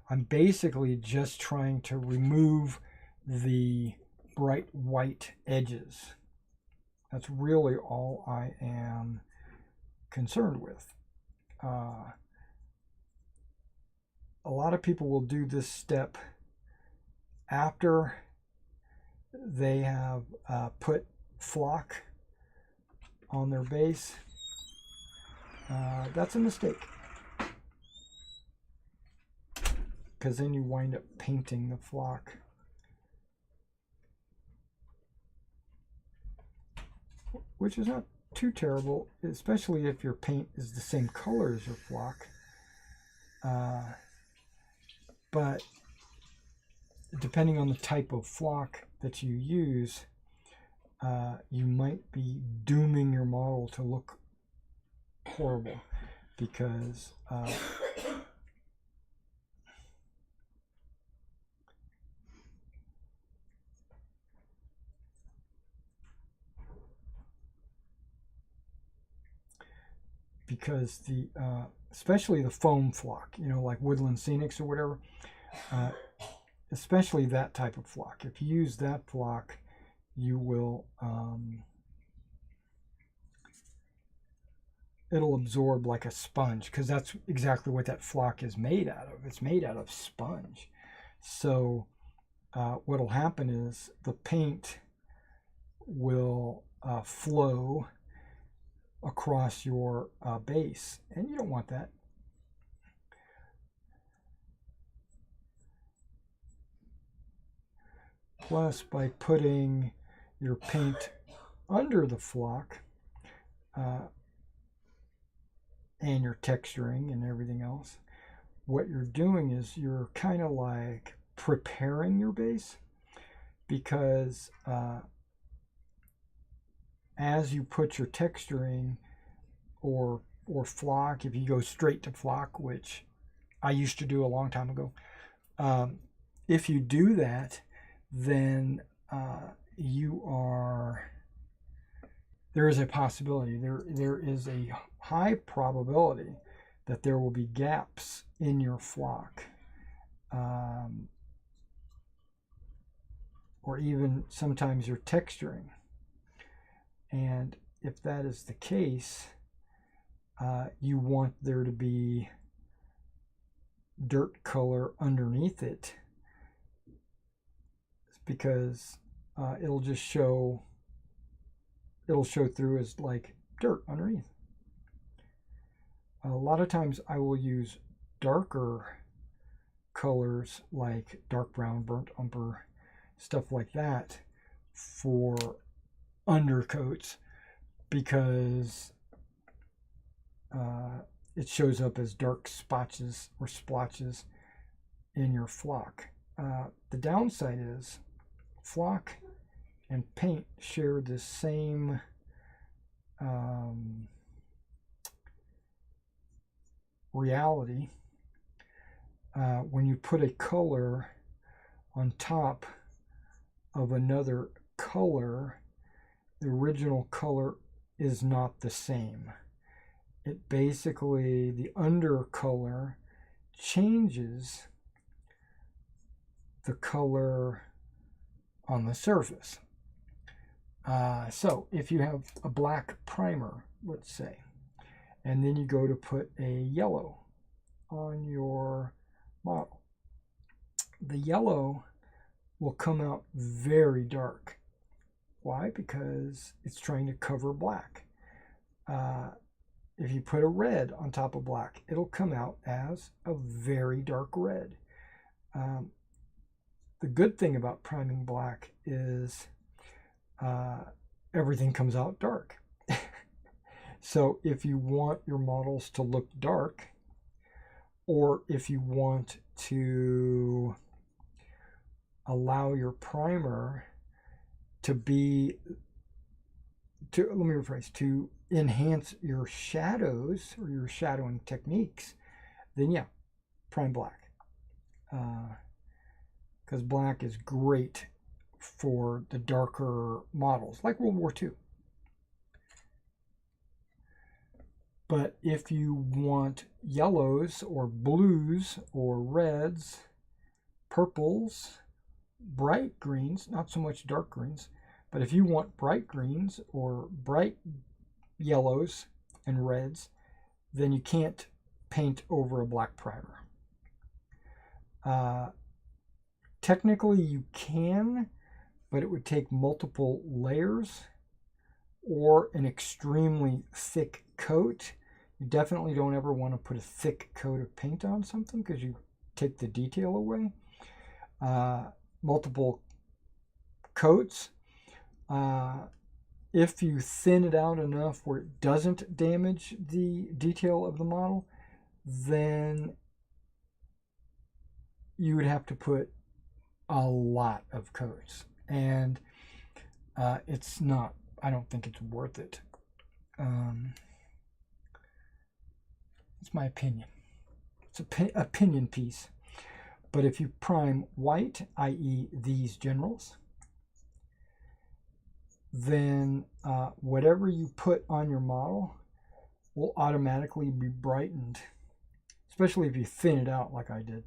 I'm basically just trying to remove the bright white edges. That's really all I am concerned with. A lot of people will do this step after they have put flock on their base. That's a mistake, because then you wind up painting the flock. Which is not too terrible, especially if your paint is the same color as your flock. But depending on the type of flock that you use, you might be dooming your model to look horrible, because the especially the foam flock, like Woodland Scenics or whatever, especially that type of flock. If you use that flock, you will, it'll absorb like a sponge, because that's exactly what that flock is made out of. It's made out of sponge. So what'll happen is the paint will flow across your base, and you don't want that. Plus, by putting your paint under the flock and your texturing and everything else, what you're doing is you're kind of like preparing your base, because as you put your texturing or flock, if you go straight to flock, which I used to do a long time ago, if you do that, then there is a possibility, there is a high probability that there will be gaps in your flock, or even sometimes your texturing. And if that is the case, you want there to be dirt color underneath it, because it'll show through as like dirt underneath. A lot of times I will use darker colors like dark brown, burnt umber, stuff like that for undercoats, because it shows up as dark spotches or splotches in your flock. The downside is flock and paint share the same reality. When you put a color on top of another color, the original color is not the same. It basically, the undercolor changes the color on the surface. So if you have a black primer, let's say, and then you go to put a yellow on your model, the yellow will come out very dark. Why? Because it's trying to cover black. If you put a red on top of black, it'll come out as a very dark red. The good thing about priming black is everything comes out dark. So if you want your models to look dark, or if you want to allow your primer to enhance your shadows or your shadowing techniques, then yeah, prime black. Because black is great for the darker models, like World War II. But if you want yellows or blues or reds, purples, bright greens, not so much dark greens, but if you want bright greens or bright yellows and reds, then you can't paint over a black primer. Technically you can, but it would take multiple layers or an extremely thick coat. You definitely don't ever want to put a thick coat of paint on something, because you take the detail away. Multiple coats. If you thin it out enough where it doesn't damage the detail of the model, then you would have to put a lot of coats, and it's not, I don't think it's worth it. It's my opinion. It's an opinion piece. But if you prime white, i.e. these generals, then whatever you put on your model will automatically be brightened, especially if you thin it out like I did.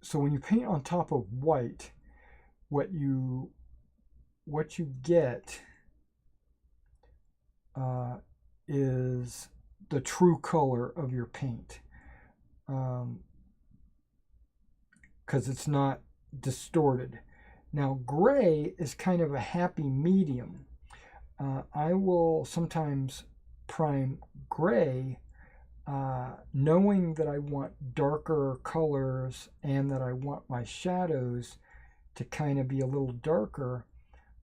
so when you paint on top of white, what you get is the true color of your paint, because it's not distorted. Now, gray is kind of a happy medium. I will sometimes prime gray, knowing that I want darker colors and that I want my shadows to kind of be a little darker,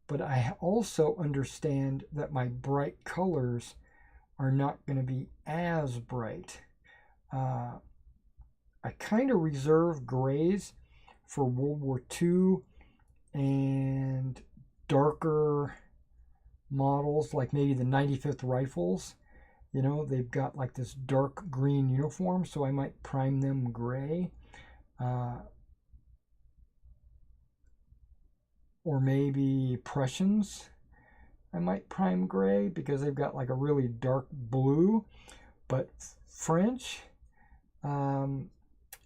but I also understand that my bright colors are not going to be as bright. I kind of reserve grays for World War II and darker models, like maybe the 95th Rifles. You know, they've got like this dark green uniform, so I might prime them gray. Or maybe Prussians, I might prime gray because they've got like a really dark blue. But French,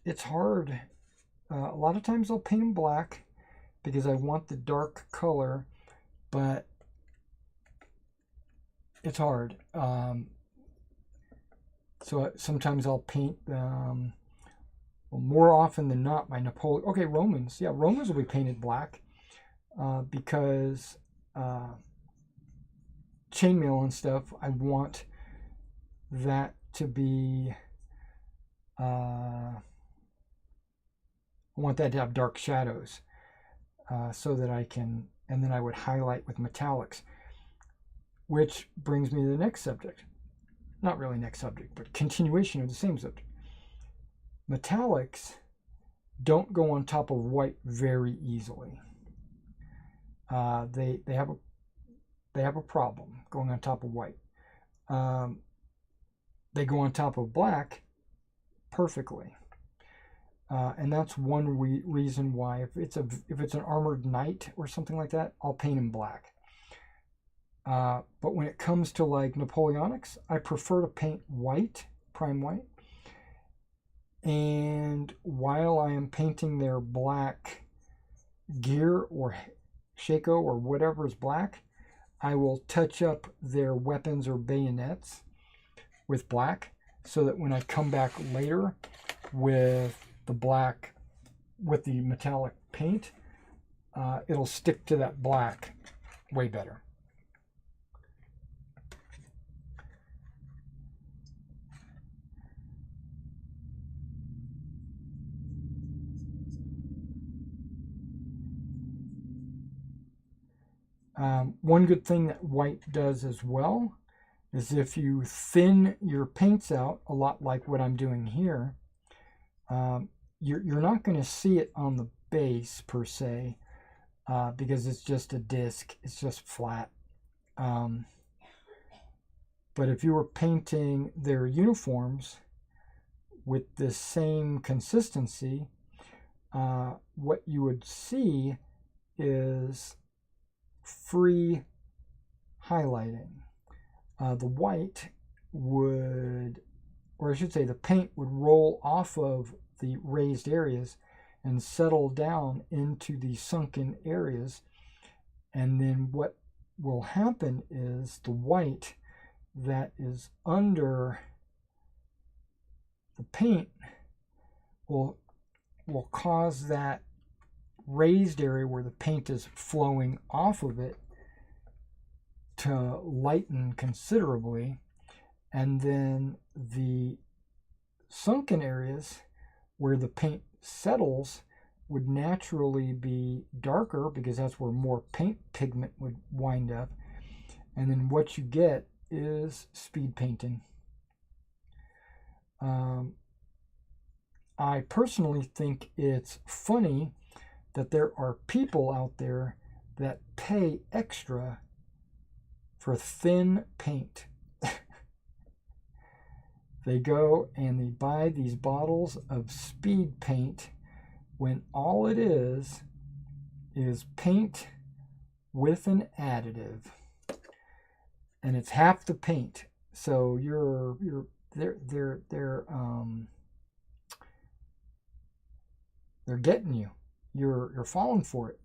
it's hard. A lot of times I'll paint them black because I want the dark color, but it's hard. So sometimes I'll paint them, well, more often than not, my Napoleon. Okay, Romans. Yeah, Romans will be painted black because chainmail and stuff, I want that to be, I want that to have dark shadows, so that I can, and then I would highlight with metallics, which brings me to the next subject. Not really next subject, but continuation of the same subject. Metallics don't go on top of white very easily. They have a problem going on top of white. They go on top of black perfectly, and that's one reason why if it's an armored knight or something like that, I'll paint him black. But when it comes to like Napoleonics, I prefer to paint white, prime white. And while I am painting their black gear or shako or whatever is black, I will touch up their weapons or bayonets with black, so that when I come back later with the black, with the metallic paint, it'll stick to that black way better. One good thing that white does as well is if you thin your paints out a lot like what I'm doing here, you're not going to see it on the base per se, because it's just a disc, it's just flat. But if you were painting their uniforms with the same consistency, what you would see is free highlighting. The white would, or I should say the paint would roll off of the raised areas and settle down into the sunken areas. And then what will happen is the white that is under the paint will cause that raised area where the paint is flowing off of it to lighten considerably, and then the sunken areas where the paint settles would naturally be darker because that's where more paint pigment would wind up, and then what you get is speed painting. I personally think it's funny that there are people out there that pay extra for thin paint. They go and they buy these bottles of speed paint when all it is paint with an additive, and it's half the paint. So they're They're getting you. You're falling for it.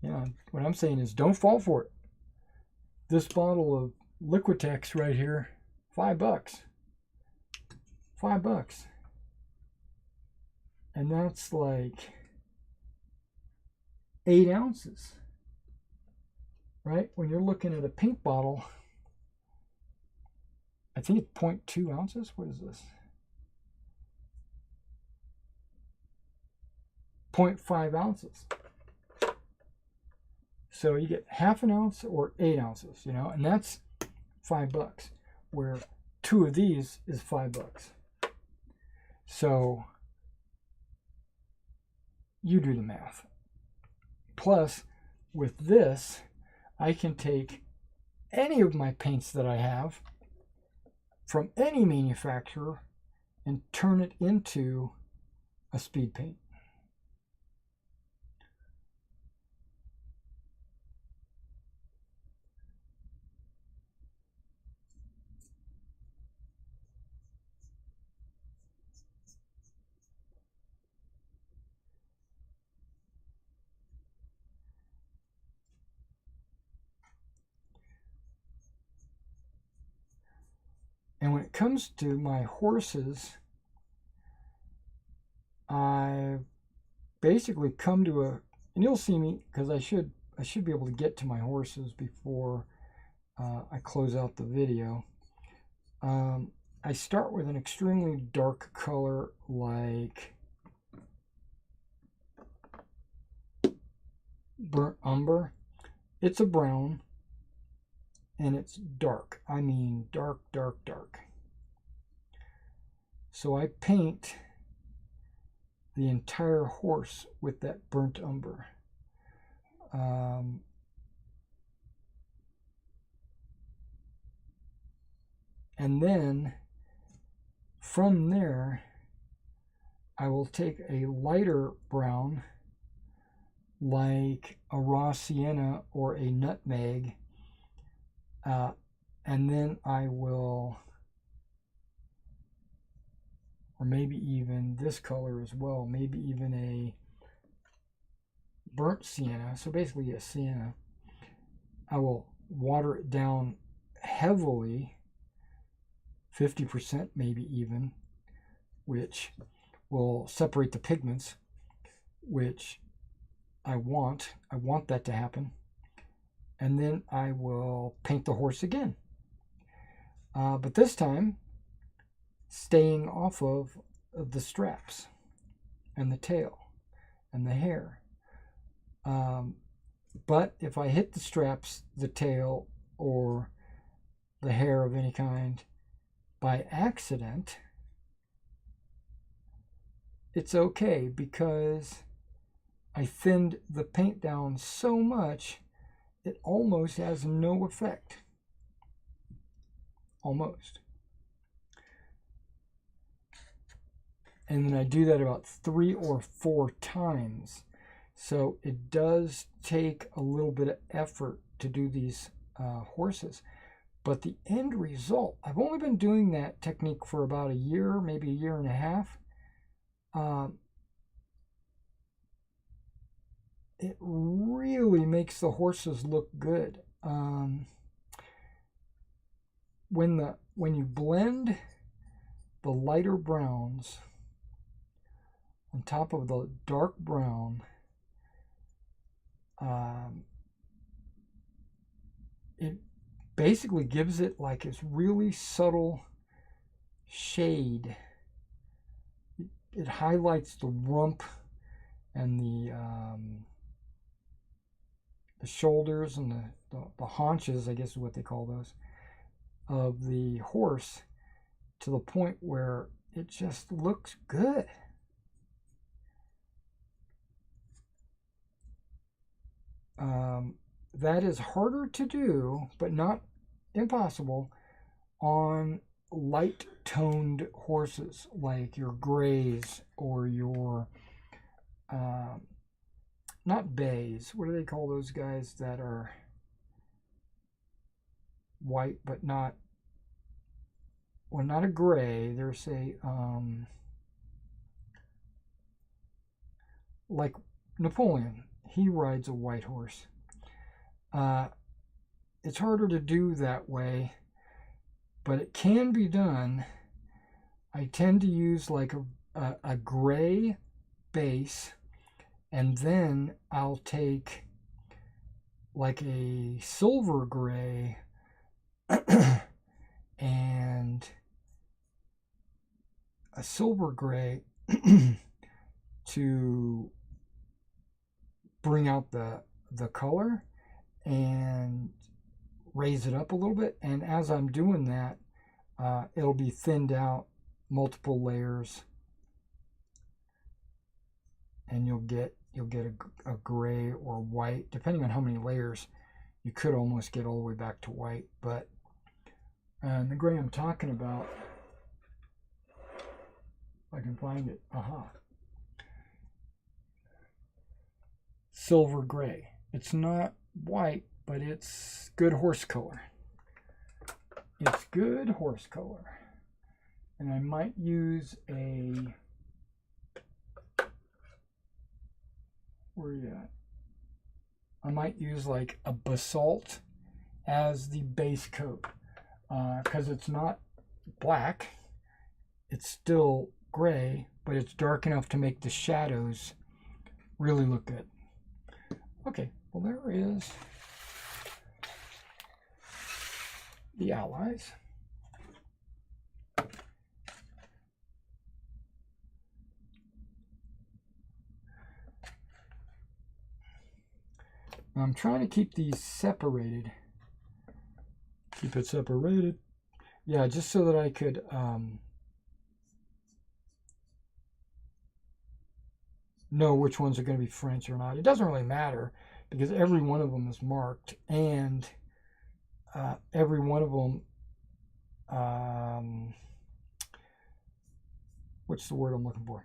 Yeah, what I'm saying is don't fall for it. This bottle of Liquitex right here, $5. $5. And that's like 8 ounces, right? When you're looking at a pink bottle, I think it's 0.2 ounces. What is this? 0.5 ounces. So you get half an ounce or 8 ounces, you know, and that's $5, where 2 of these is $5. So you do the math. Plus, with this, I can take any of my paints that I have from any manufacturer and turn it into a speed paint. And when it comes to my horses, I basically come to a, and you'll see me, because I should be able to get to my horses before I close out the video. I start with an extremely dark color like burnt umber. It's a brown and it's dark. I mean dark, dark, dark. So I paint the entire horse with that burnt umber. And then from there, I will take a lighter brown like a raw sienna or a nutmeg, and then I will, or maybe even this color as well, maybe even a burnt sienna, so basically a sienna. I will water it down heavily, 50% maybe even, which will separate the pigments, which I want that to happen. And then I will paint the horse again. But this time, staying off of the straps and the tail and the hair. But if I hit the straps, the tail, or the hair of any kind by accident, it's okay, because I thinned the paint down so much it almost has no effect. Almost. And then I do that about 3 or 4 times. So it does take a little bit of effort to do these horses. But the end result, I've only been doing that technique for about a year, maybe a year and a half. It really makes the horses look good. When you blend the lighter browns on top of the dark brown, it basically gives it like this really subtle shade. It highlights the rump and the shoulders and the haunches, I guess is what they call those, of the horse, to the point where it just looks good. That is harder to do, but not impossible, on light toned horses like your grays or your not bays. What do they call those guys that are white but not, well, not a gray. There's a like Napoleon. He rides a white horse. It's harder to do that way, but it can be done. I tend to use like a gray base, and then I'll take like a silver gray and a silver gray to bring out the color and raise it up a little bit. And as I'm doing that, it'll be thinned out multiple layers, and you'll get a gray or white, depending on how many layers. You could almost get all the way back to white, but the gray I'm talking about, if I can find it, silver gray. It's not white, but it's good horse color. It's good horse color. And I might use a, where are you at? I might use like a basalt as the base coat, because it's not black. It's still gray, but it's dark enough to make the shadows really look good. Okay, well, there is the allies. I'm trying to keep these separated. Keep it separated. Yeah, just so that I could know which ones are going to be French or not. It doesn't really matter because every one of them is marked, and every one of them, what's the word I'm looking for?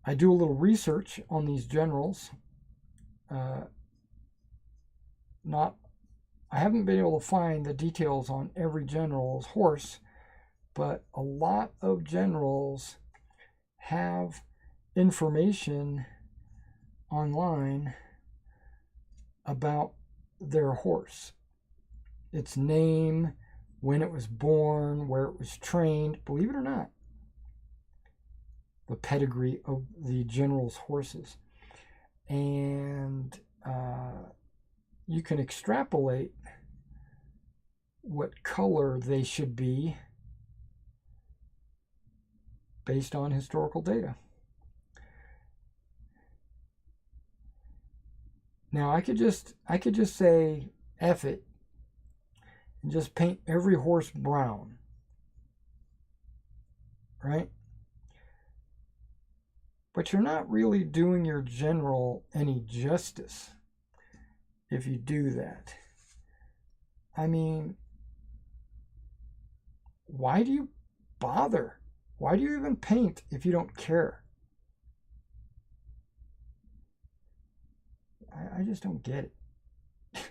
I do a little research on these generals. I haven't been able to find the details on every general's horse, but a lot of generals have information online about their horse. Its name, when it was born, where it was trained, believe it or not. The pedigree of the general's horses. And you can extrapolate what color they should be based on historical data. Now I could just say F it and just paint every horse brown, right? But you're not really doing your general any justice if you do that. I mean, why do you bother? Why do you even paint if you don't care? I just don't get it. I'm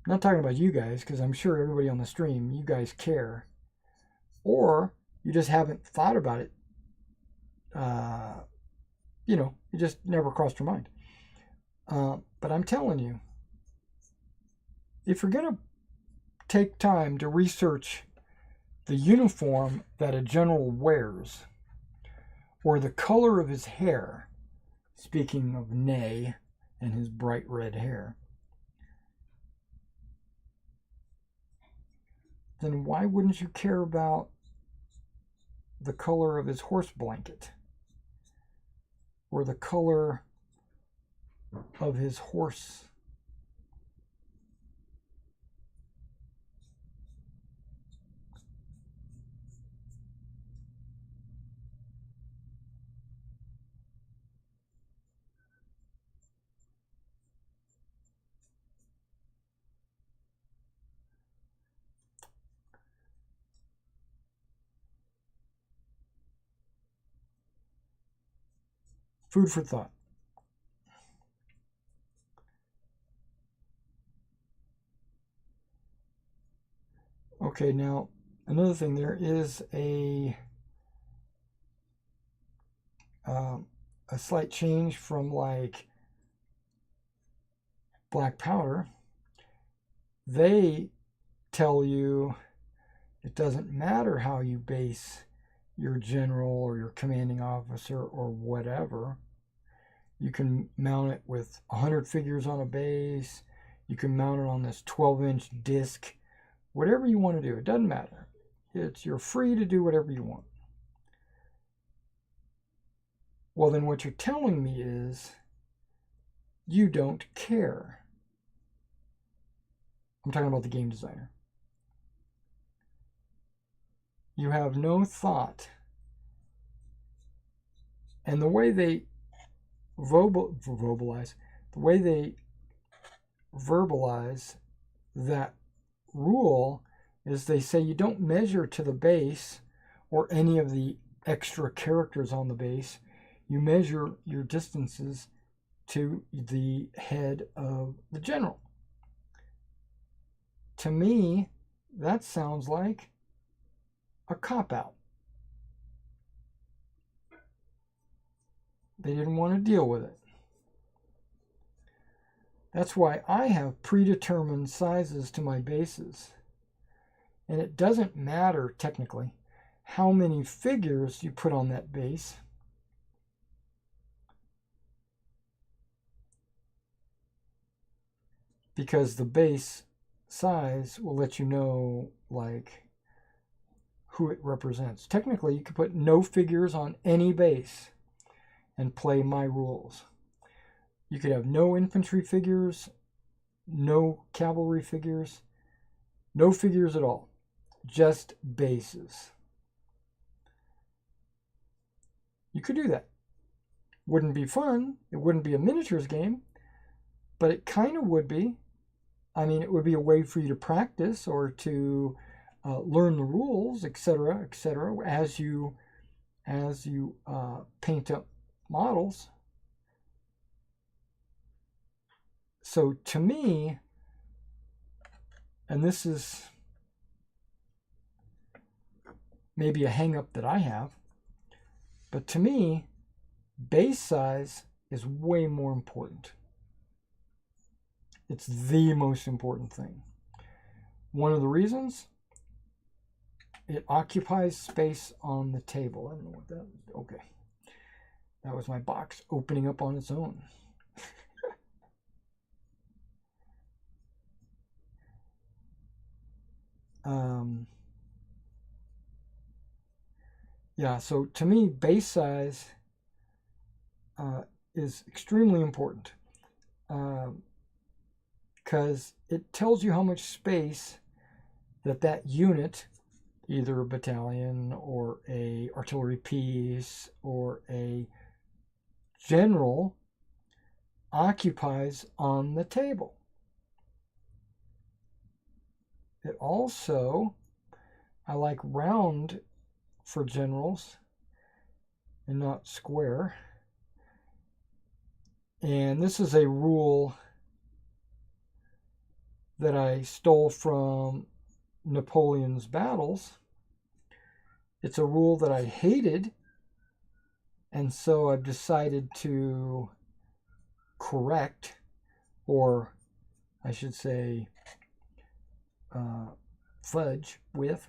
not talking about you guys, because I'm sure everybody on the stream, you guys care. Or you just haven't thought about it. It just never crossed your mind. But I'm telling you, if you're going to take time to research the uniform that a general wears, or the color of his hair, speaking of Ney and his bright red hair, then why wouldn't you care about the color of his horse blanket, or the color of his horse? Food for thought. Okay, now another thing, there is a slight change from like black powder. They tell you it doesn't matter how you base your general or your commanding officer or whatever. You can mount it with 100 figures on a base. You can mount it on this 12-inch disc. Whatever you want to do, it doesn't matter. You're free to do whatever you want. Well, then what you're telling me is you don't care. I'm talking about the game designer. You have no thought. And the way they verbalize that rule is they say you don't measure to the base or any of the extra characters on the base. You measure your distances to the head of the general. To me, that sounds like a cop-out. They didn't want to deal with it. That's why I have predetermined sizes to my bases. And it doesn't matter, technically, how many figures you put on that base. Because the base size will let you know, like, who it represents. Technically, you could put no figures on any base and play my rules. You could have no infantry figures, no cavalry figures, no figures at all, just bases. You could do that. Wouldn't be fun. It wouldn't be a miniatures game, but it kind of would be. I mean, it would be a way for you to practice or to learn the rules, etc., as you paint up models. So to me, and this is maybe a hang-up that I have, but to me, base size is way more important. It's the most important thing. One of the reasons, it occupies space on the table. I don't know what that was. Okay. That was my box opening up on its own. Yeah, so to me, base size is extremely important because it tells you how much space that unit, either a battalion or a artillery piece or a general, occupies on the table. It also, I like round for generals and not square. And this is a rule that I stole from Napoleon's battles. It's a rule that I hated, and so I've decided to correct, or I should say fudge with.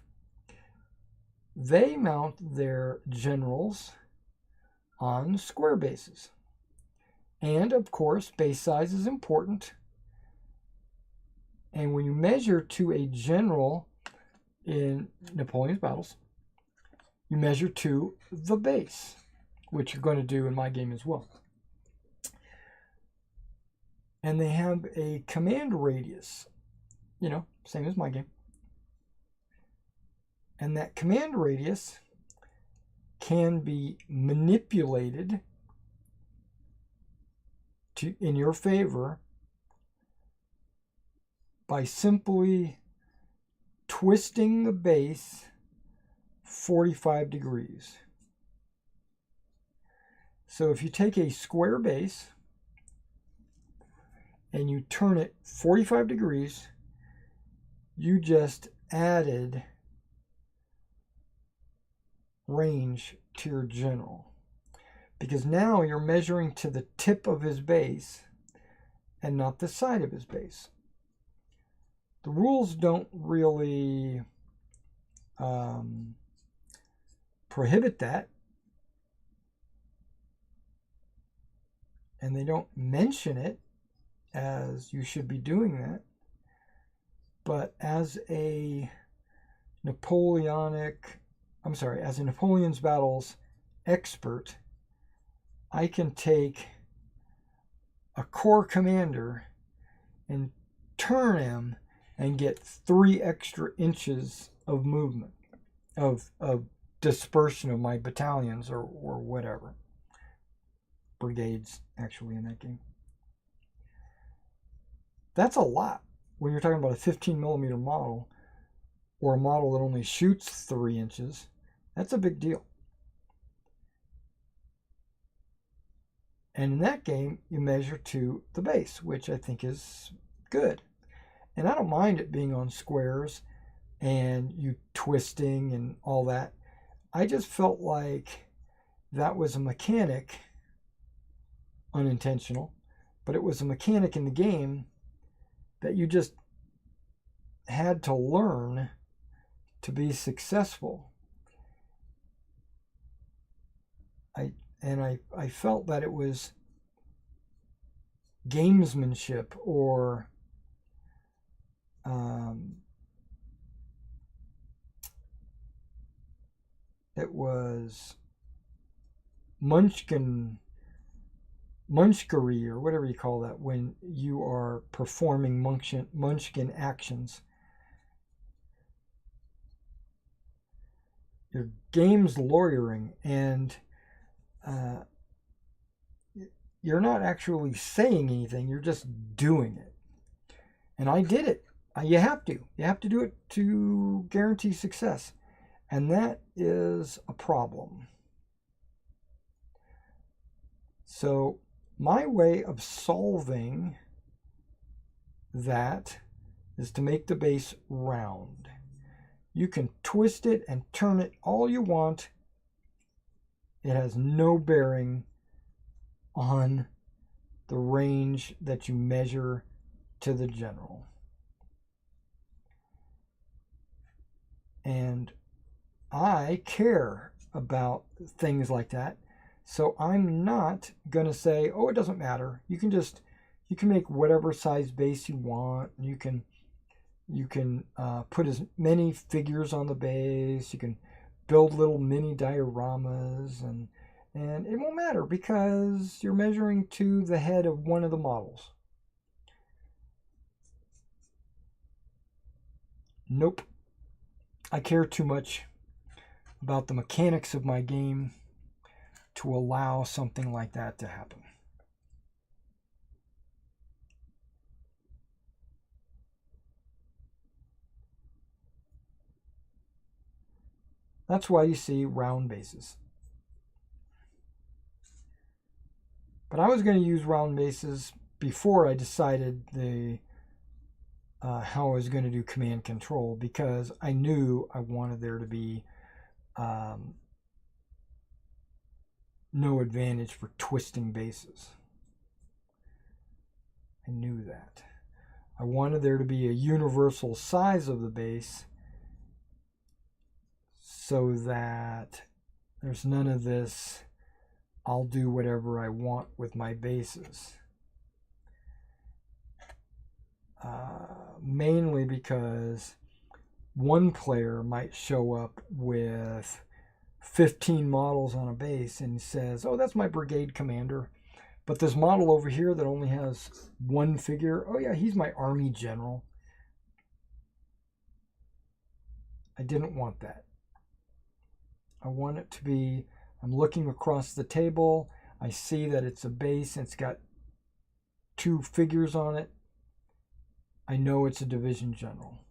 They mount their generals on square bases. And of course, base size is important. And when you measure to a general in Napoleon's battles, you measure to the base, which you're going to do in my game as well. And they have a command radius, same as my game. And that command radius can be manipulated in your favor by simply twisting the base 45 degrees. So if you take a square base and you turn it 45 degrees, you just added range to your general. Because now you're measuring to the tip of his base and not the side of his base. The rules don't really prohibit that. And they don't mention it as you should be doing that. But as a as a Napoleon's Battles expert, I can take a corps commander and turn him and get 3 extra inches of movement, of dispersion of my battalions or whatever. Brigades, actually, in that game. That's a lot when you're talking about a 15 millimeter model or a model that only shoots 3 inches. That's a big deal. And in that game, you measure to the base, which I think is good. And I don't mind it being on squares and you twisting and all that. I just felt like that was a mechanic, unintentional, but it was a mechanic in the game that you just had to learn to be successful. I felt that it was gamesmanship, or it was munchkery, or whatever you call that, when you are performing munchkin actions. Your game's lawyering, and you're not actually saying anything, you're just doing it. And I did it. You have to do it to guarantee success, and that is a problem. So my way of solving that is to make the base round. You can twist it and turn it all you want. It has no bearing on the range that you measure to the general. And I care about things like that. So I'm not going to say, oh, it doesn't matter. You can make whatever size base you want. You can put as many figures on the base. You can build little mini dioramas, and it won't matter because you're measuring to the head of one of the models. Nope. I care too much about the mechanics of my game to allow something like that to happen. That's why you see round bases. But I was going to use round bases before I decided how I was going to do command control, because I knew I wanted there to be no advantage for twisting bases. I knew that. I wanted there to be a universal size of the base so that there's none of this, I'll do whatever I want with my bases. Mainly because one player might show up with 15 models on a base and says, oh, that's my brigade commander. But this model over here that only has 1 figure, oh yeah, he's my army general. I didn't want that. I want it to be, I'm looking across the table, I see that it's a base and it's got 2 figures on it. I know it's a division general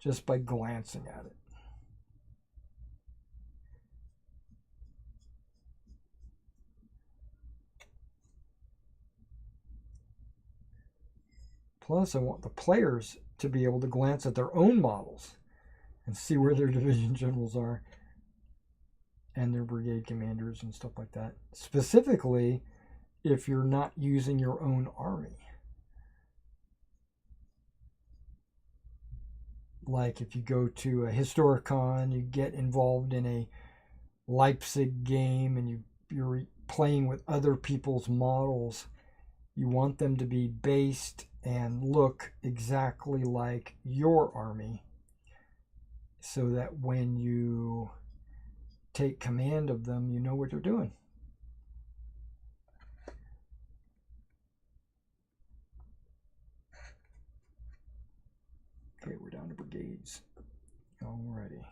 just by glancing at it. Plus, I want the players to be able to glance at their own models and see where their division generals are and their brigade commanders and stuff like that. Specifically, if you're not using your own army. Like if you go to a Historicon, you get involved in a Leipzig game and you're playing with other people's models, you want them to be based and look exactly like your army so that when you take command of them, you know what they're doing. Okay, we're down to brigades. Alrighty.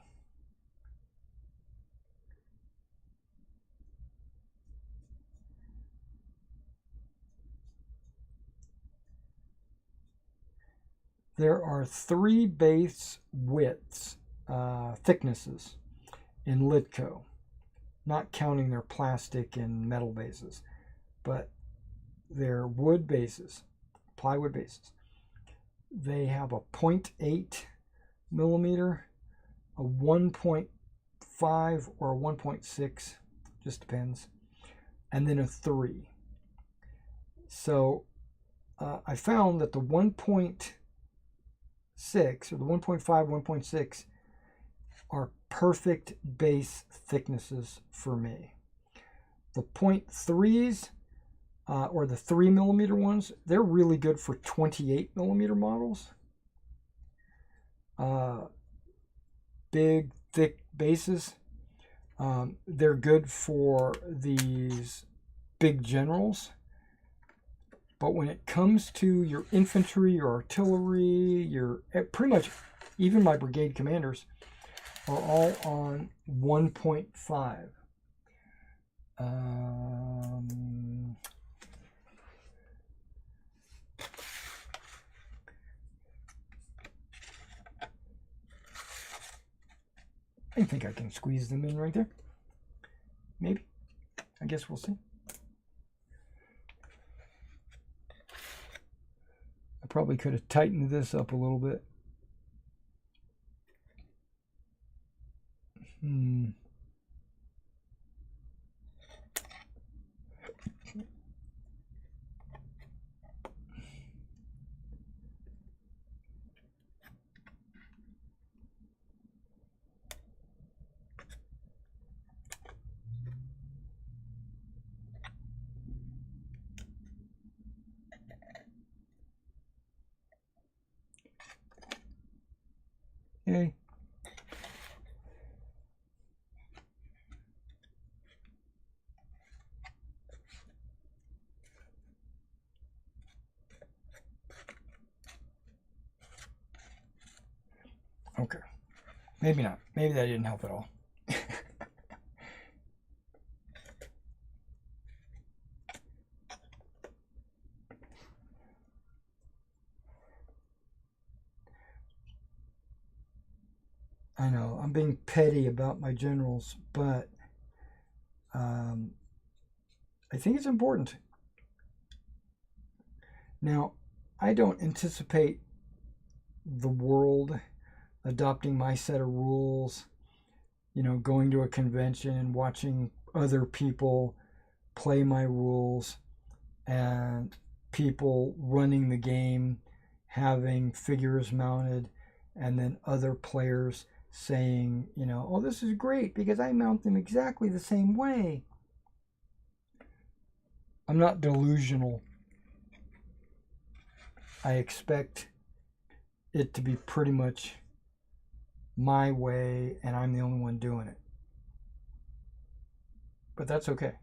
There are 3 base widths, thicknesses in Litco, not counting their plastic and metal bases, but their wood bases, plywood bases. They have a 0.8 millimeter, a 1.5 or a 1.6, just depends, and then a 3. So I found that the 1.6 or the 1.5, 1.6 are perfect base thicknesses for me. The 0.3s or the 3 millimeter ones, they're really good for 28 millimeter models. Big, thick bases. They're good for these big generals. But when it comes to your infantry, your artillery, your pretty much even my brigade commanders are all on 1.5. I think I can squeeze them in right there. Maybe. I guess we'll see. I probably could have tightened this up a little bit. Okay. Okay. Maybe not. Maybe that didn't help at all. I know, I'm being petty about my generals, but I think it's important. Now, I don't anticipate the world adopting my set of rules, you know, going to a convention and watching other people play my rules and people running the game, having figures mounted, and then other players saying, you know, oh, this is great because I mount them exactly the same way. I'm not delusional. I expect it to be pretty much my way and I'm the only one doing it. But that's okay.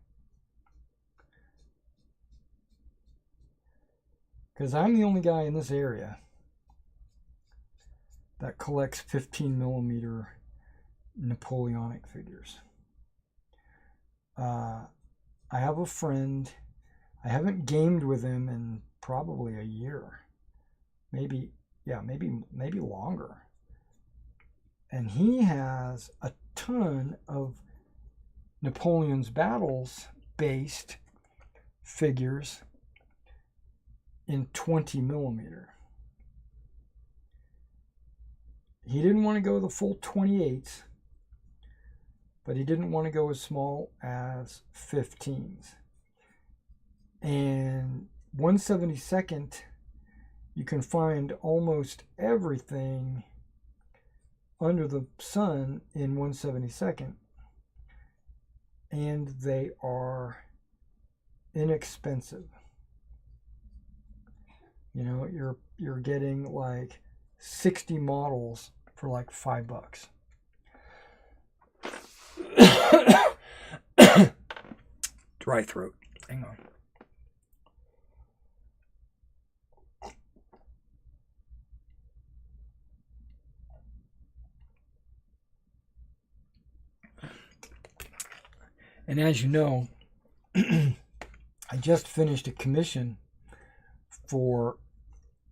Because I'm the only guy in this area that collects 15 millimeter Napoleonic figures. I have a friend. I haven't gamed with him in probably a year. Maybe longer. And he has a ton of Napoleon's battles based figures in 20 millimeter. he didn't want to go the full 28s, but he didn't want to go as small as 15s. And 1/72nd, you can find almost everything under the sun in 1/72nd, and they are inexpensive. You know, you're getting like 60 models for like $5. Dry throat. Hang on. And as you know, I just finished a commission for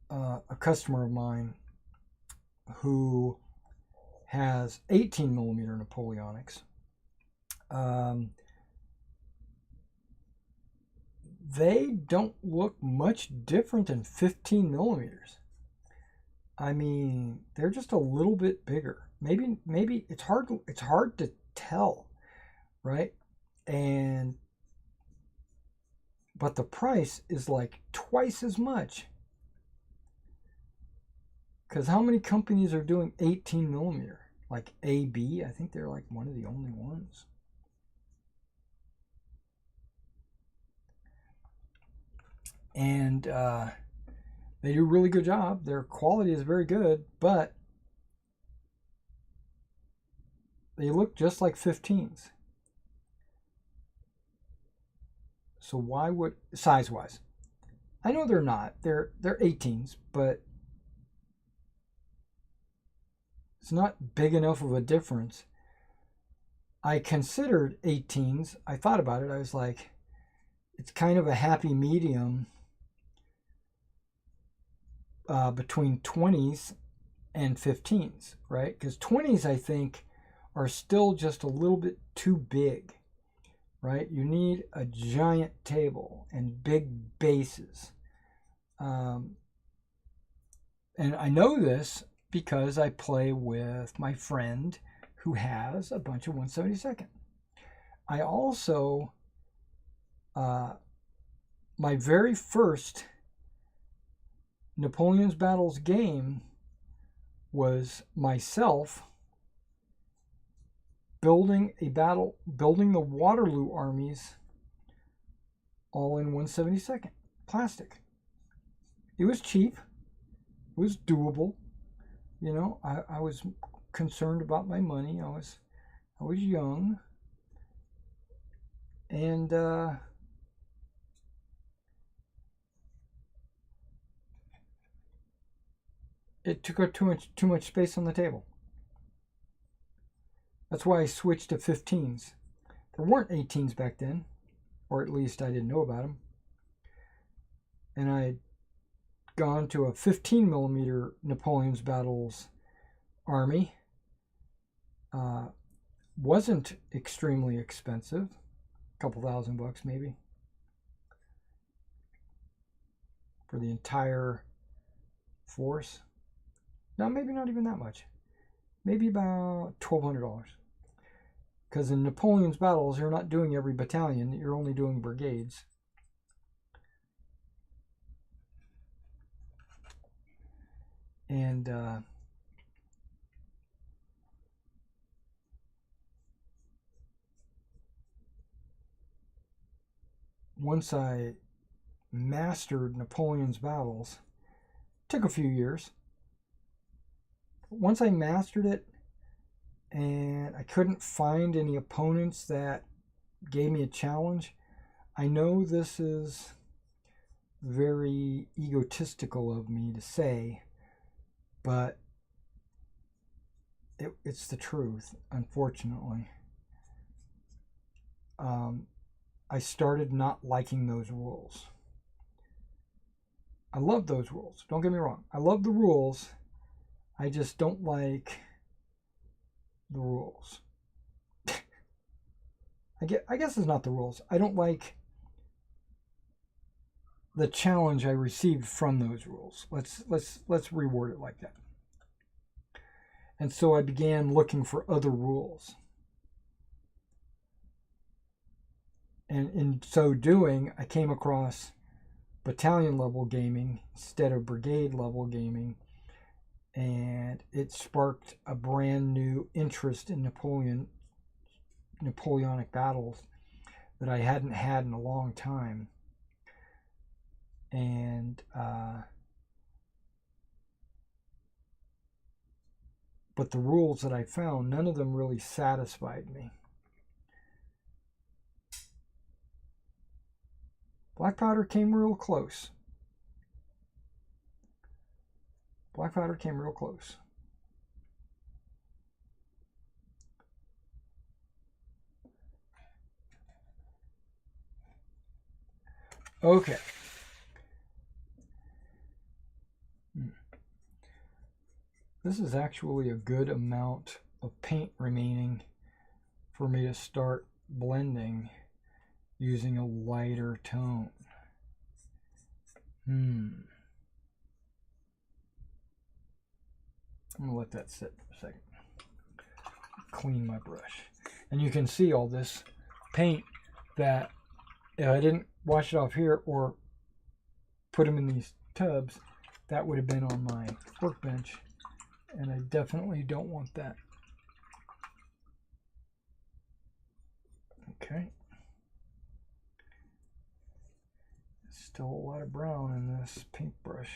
a customer of mine who has 18 millimeter Napoleonics. They don't look much different than 15 millimeters. I mean, they're just a little bit bigger. Maybe it's hard to tell, right? But the price is like twice as much. Because how many companies are doing 18 millimeter? Like AB, I think they're like one of the only ones. And they do a really good job. Their quality is very good, but they look just like 15s. So why would, size-wise? I know they're not. They're 18s, but it's not big enough of a difference. I considered 18s. I thought about it. I was like, it's kind of a happy medium between 20s and 15s, right? Because 20s, I think, are still just a little bit too big, right? You need a giant table and big bases. And I know this because I play with my friend who has a bunch of 1/72nd. I also, my very first Napoleon's Battles game was myself building the Waterloo armies all in 1/72nd plastic. It was cheap. It was doable. You know, I was concerned about my money. I was young, and it took up too much space on the table. That's why I switched to 15s. There weren't 18s back then, or at least I didn't know about them. And I'd gone to a 15 millimeter Napoleon's Battles army. Wasn't extremely expensive, a couple $1,000 maybe, for the entire force. No, maybe not even that much. Maybe about $1,200. Because in Napoleon's Battles, you're not doing every battalion, you're only doing brigades. And once I mastered Napoleon's Battles, it took a few years. Once I mastered it, and I couldn't find any opponents that gave me a challenge. I know this is very egotistical of me to say, but it's the truth, unfortunately. I started not liking those rules. I love those rules. Don't get me wrong. I love the rules. I just don't like the rules. I guess it's not the rules. I don't like the challenge I received from those rules. Let's reword it like that. And so I began looking for other rules. And in so doing, I came across battalion level gaming instead of brigade level gaming. And it sparked a brand new interest in Napoleonic battles that I hadn't had in a long time. And but the rules that I found, none of them really satisfied me. Black powder came real close. Black powder came real close. Okay. This is actually a good amount of paint remaining for me to start blending using a lighter tone. I'm going to let that sit for a second. Clean my brush. And you can see all this paint that if I didn't wash it off here or put them in these tubs, that would have been on my workbench. And I definitely don't want that. Okay. Still a lot of brown in this paintbrush.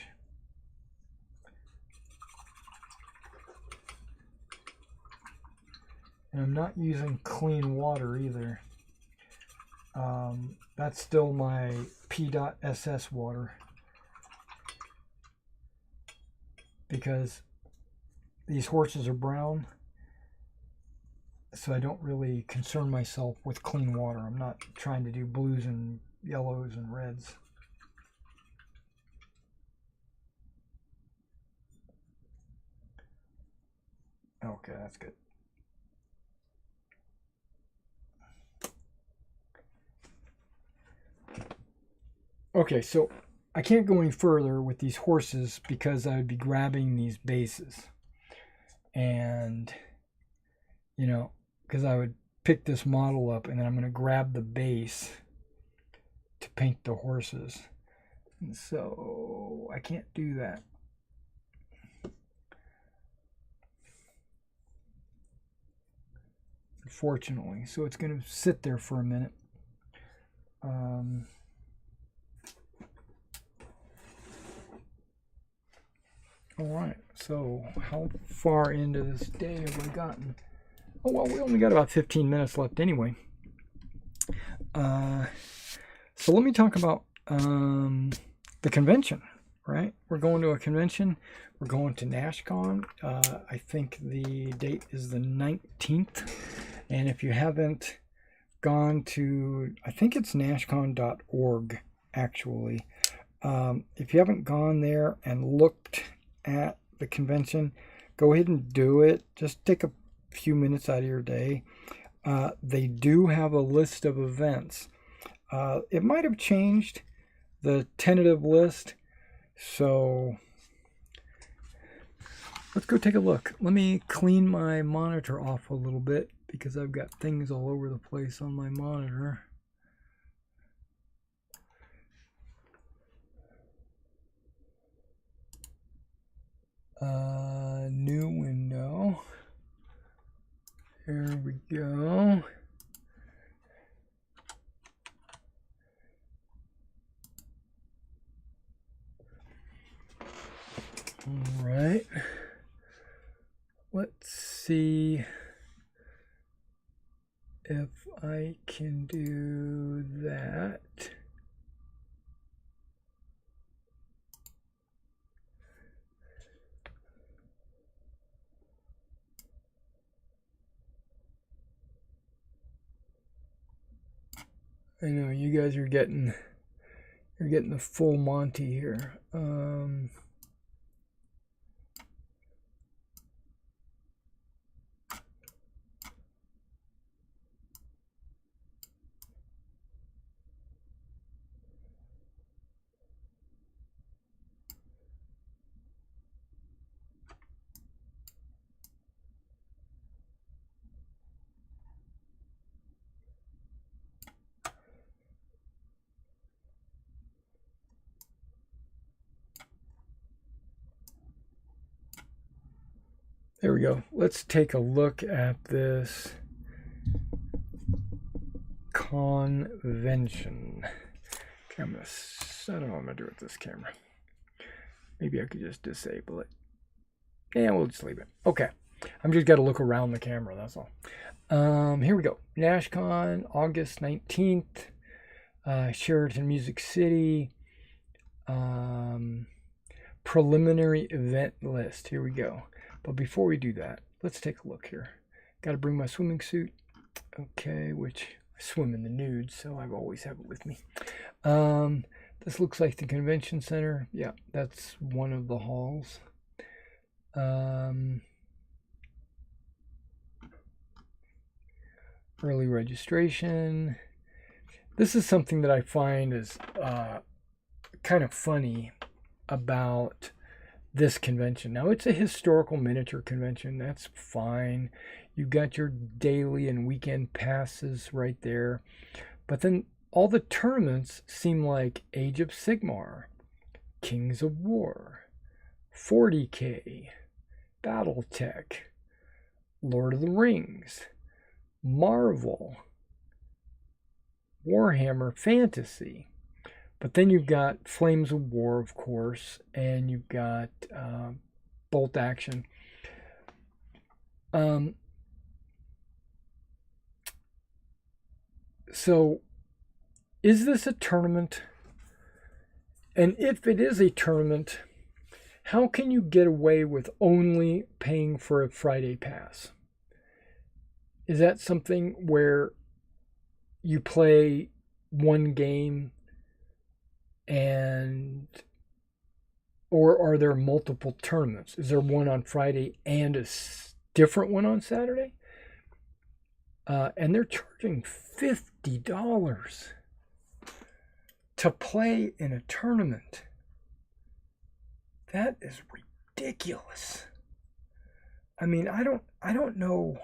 And I'm not using clean water either. That's still my P.SS water. Because these horses are brown, so I don't really concern myself with clean water. I'm not trying to do blues and yellows and reds. Okay, that's good. Okay, so I can't go any further with these horses because I would be grabbing these bases. And, you know, because I would pick this model up and then I'm going to grab the base to paint the horses. And so I can't do that. Unfortunately. So it's going to sit there for a minute. All right, so how far into this day have we gotten? Oh, well, we only got about 15 minutes left anyway. So let me talk about the convention, right? We're going to a convention. We're going to NashCon. I think the date is the 19th. And if you haven't gone to, I think it's nashcon.org, actually. If you haven't gone there and looked at the convention, go ahead and do it. Just take a few minutes out of your day. They do have a list of events. It might have changed, the tentative list, so let's go take a look. Let me clean my monitor off a little bit because I've got things all over the place on my monitor. New window. There we go. All right. Let's see if I can do that. I know you guys are getting the full Monty here. There we go. Let's take a look at this convention. Okay, I don't know what I'm going to do with this camera. Maybe I could just disable it. Yeah, we'll just leave it. Okay. I'm just got to look around the camera, that's all. Here we go. NashCon, August 19th. Sheraton Music City. Preliminary event list. Here we go. But before we do that, let's take a look here. Got to bring my swimming suit. Okay, which I swim in the nude, so I always have it with me. This looks like the convention center. Yeah, that's one of the halls. Early registration. This is something that I find is kind of funny about this convention. Now, it's a historical miniature convention. That's fine. You got your daily and weekend passes right there. But then all the tournaments seem like Age of Sigmar, Kings of War, 40K, Battletech, Lord of the Rings, Marvel, Warhammer Fantasy. But then you've got Flames of War, of course, and you've got Bolt Action. So, is this a tournament? And if it is a tournament, how can you get away with only paying for a Friday pass? Is that something where you play one game or are there multiple tournaments? Is there one on Friday and a different one on Saturday? And they're charging $50 to play in a tournament. That is ridiculous. I mean, I don't know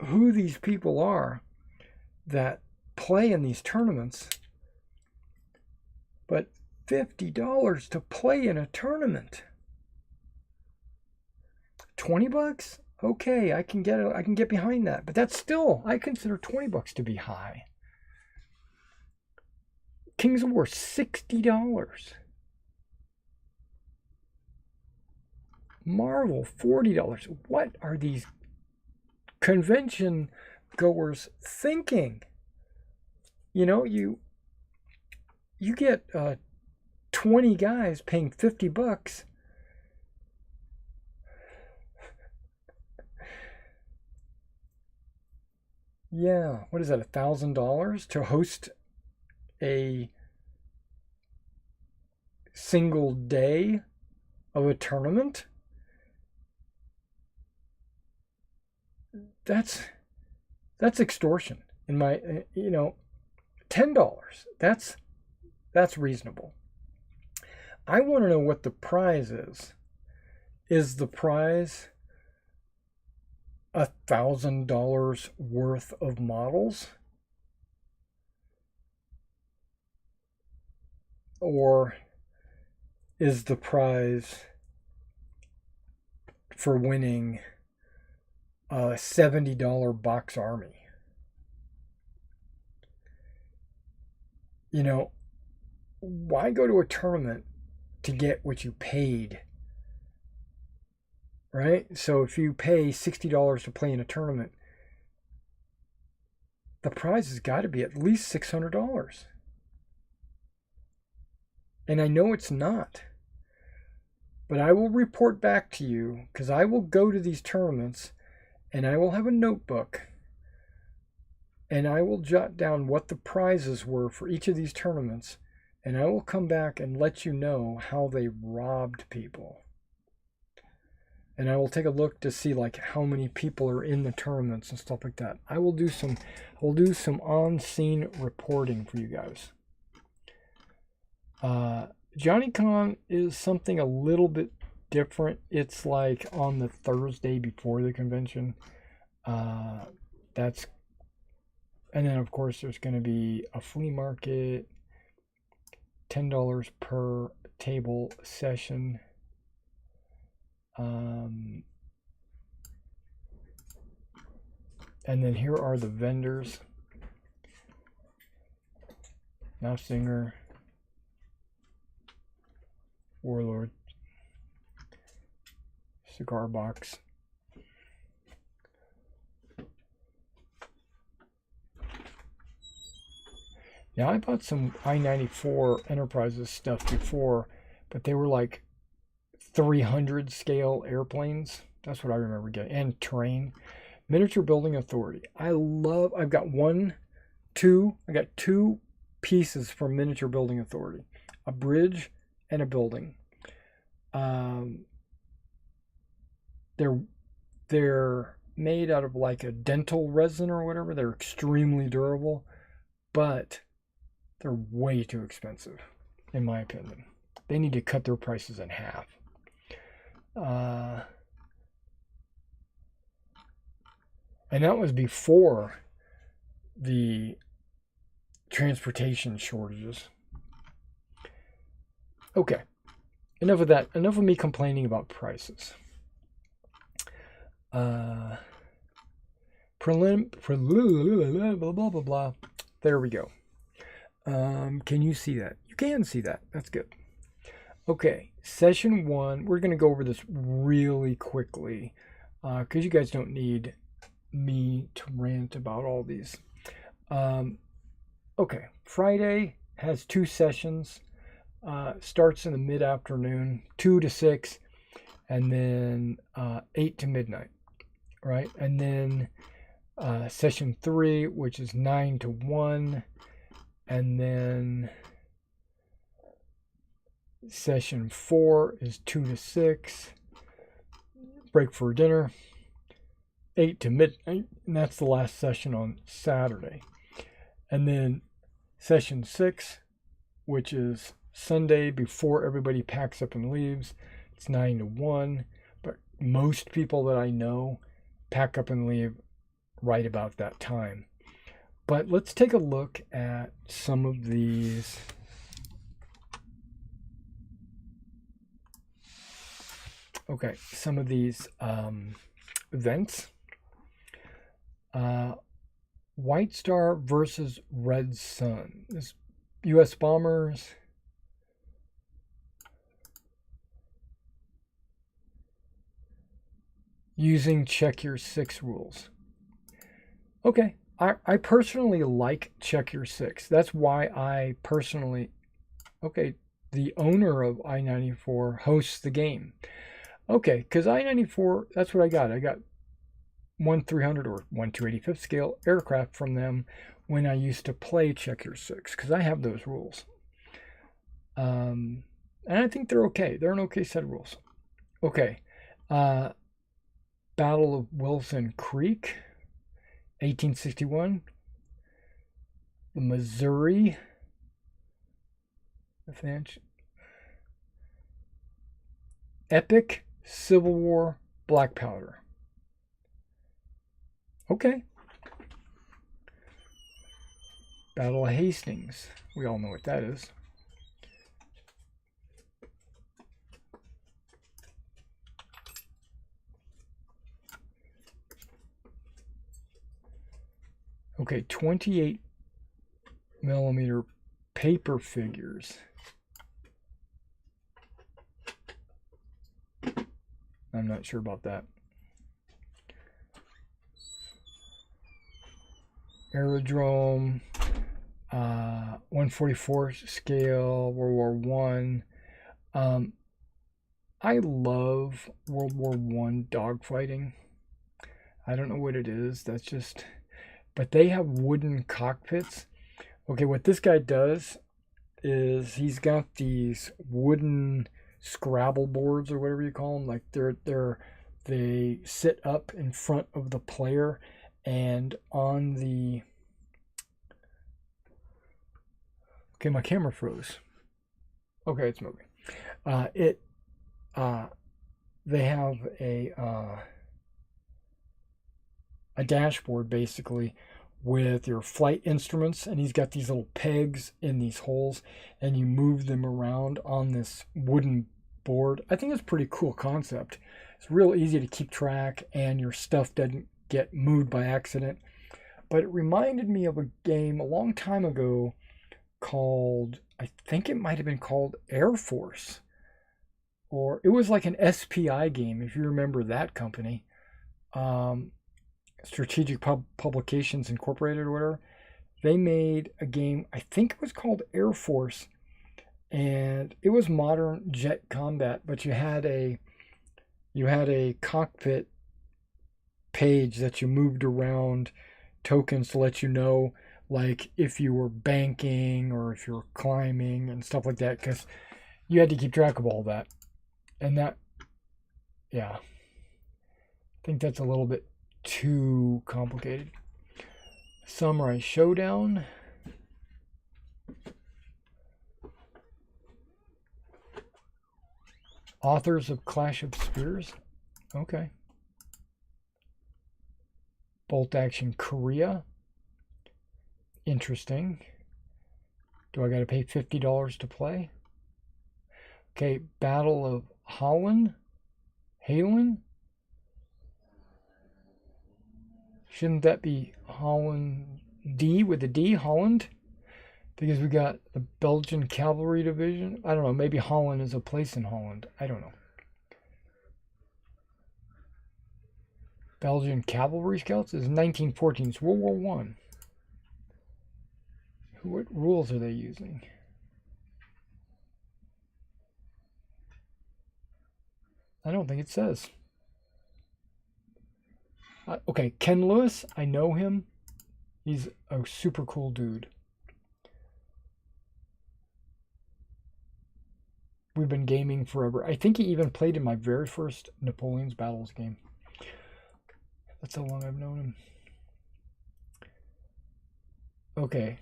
who these people are that play in these tournaments, but $50 to play in a tournament. $20? Okay, I can get behind that, but that's still, I consider $20 to be high. Kings of War, $60. Marvel, $40. What are these convention goers thinking? You know, you get 20 guys paying $50. Yeah, what is that, $1,000 to host a single day of a tournament? That's extortion. In my, $10. That's reasonable. I want to know what the prize is. Is the prize $1,000 worth of models? Or is the prize for winning a $70 box army? You know, why go to a tournament to get what you paid? Right? So if you pay $60 to play in a tournament, the prize has got to be at least $600. And I know it's not. But I will report back to you, because I will go to these tournaments and I will have a notebook and I will jot down what the prizes were for each of these tournaments, and I will come back and let you know how they robbed people. And I will take a look to see like how many people are in the tournaments and stuff like that. I will do some on-scene reporting for you guys. JohnnyCon is something a little bit different. It's like on the Thursday before the convention. And then of course there's going to be a flea market, $10 per table session. And then here are the vendors. Singer, Warlord, Cigar Box. Now I bought some I-94 Enterprises stuff before, but they were like 300 scale airplanes. That's what I remember getting. And terrain. Miniature Building Authority. I've got two pieces from Miniature Building Authority. A bridge and a building. They're made out of like a dental resin or whatever. They're extremely durable, but they're way too expensive, in my opinion. They need to cut their prices in half. And that was before the transportation shortages. Okay, enough of that. Enough of me complaining about prices. Blah, blah, blah, blah. There we go. Can you see that? You can see that. That's good. Okay, session 1. We're going to go over this really quickly because you guys don't need me to rant about all these. Okay, Friday has 2 sessions. Starts in the mid-afternoon, 2 to 6, and then 8 to midnight, right? And then session 3, which is 9 to 1, and then session 4 is 2 to 6, break for dinner, 8 to midnight, and that's the last session on Saturday. And then session 6, which is Sunday before everybody packs up and leaves, it's 9 to 1, but most people that I know pack up and leave right about that time. But let's take a look at some of these. Okay, some of these events. White Star versus Red Sun. This U.S. bombers. Using check your 6 rules. Okay, I personally like check your 6. That's why I personally, okay, the owner of I-94 hosts the game. Okay, because I-94, that's what I got. I got 1/300 or 1/285th scale aircraft from them when I used to play check your 6, because I have those rules. And I think they're okay. They're an okay set of rules. Okay. Battle of Wilson Creek, 1861. The Missouri. Epic Civil War Black Powder. Okay. Battle of Hastings. We all know what that is. Okay, 28 millimeter paper figures. I'm not sure about that. Aerodrome, 144 scale, World War One. I love World War One dogfighting. I don't know what it is. That's just, but they have wooden cockpits. Okay, what this guy does is he's got these wooden Scrabble boards or whatever you call them. Like they sit up in front of the player, and on the, okay, my camera froze. Okay, it's moving. They have a dashboard basically with your flight instruments, and he's got these little pegs in these holes, and you move them around on this wooden board. I think it's a pretty cool concept. It's real easy to keep track, and your stuff doesn't get moved by accident. But it reminded me of a game a long time ago called, I think it might have been called Air Force. Or it was like an SPI game, if you remember that company. Strategic Publications Incorporated or whatever. They made a game, I think it was called Air Force. And it was modern jet combat, but you had a cockpit page that you moved around tokens to let you know, like if you were banking or if you were climbing and stuff like that, because you had to keep track of all that. And that, yeah, I think that's a little bit too complicated. Samurai Showdown. Authors of Clash of Spears. Okay. Bolt Action Korea. Interesting. Do I got to pay $50 to play? Okay, Battle of Holland. Halen. Shouldn't that be Holland D with a D? Holland? Because we got the Belgian Cavalry Division. I don't know. Maybe Holland is a place in Holland. I don't know. Belgian Cavalry Scouts is 1914. It's World War One. What rules are they using? I don't think it says. Okay, Ken Lewis. I know him. He's a super cool dude. We've been gaming forever. I think he even played in my very first Napoleon's Battles game. That's how long I've known him. Okay.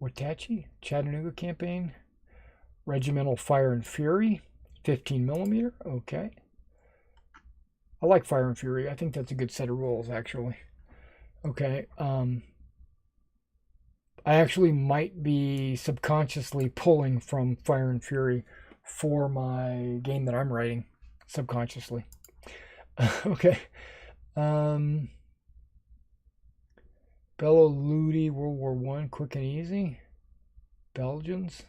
Watachi? Chattanooga campaign. Regimental Fire and Fury. 15mm. Okay. I like Fire and Fury. I think that's a good set of rules, actually. Okay. I actually might be subconsciously pulling from Fire and Fury for my game that I'm writing. Subconsciously. Okay. Bello Ludi, World War One, quick and easy. Belgians.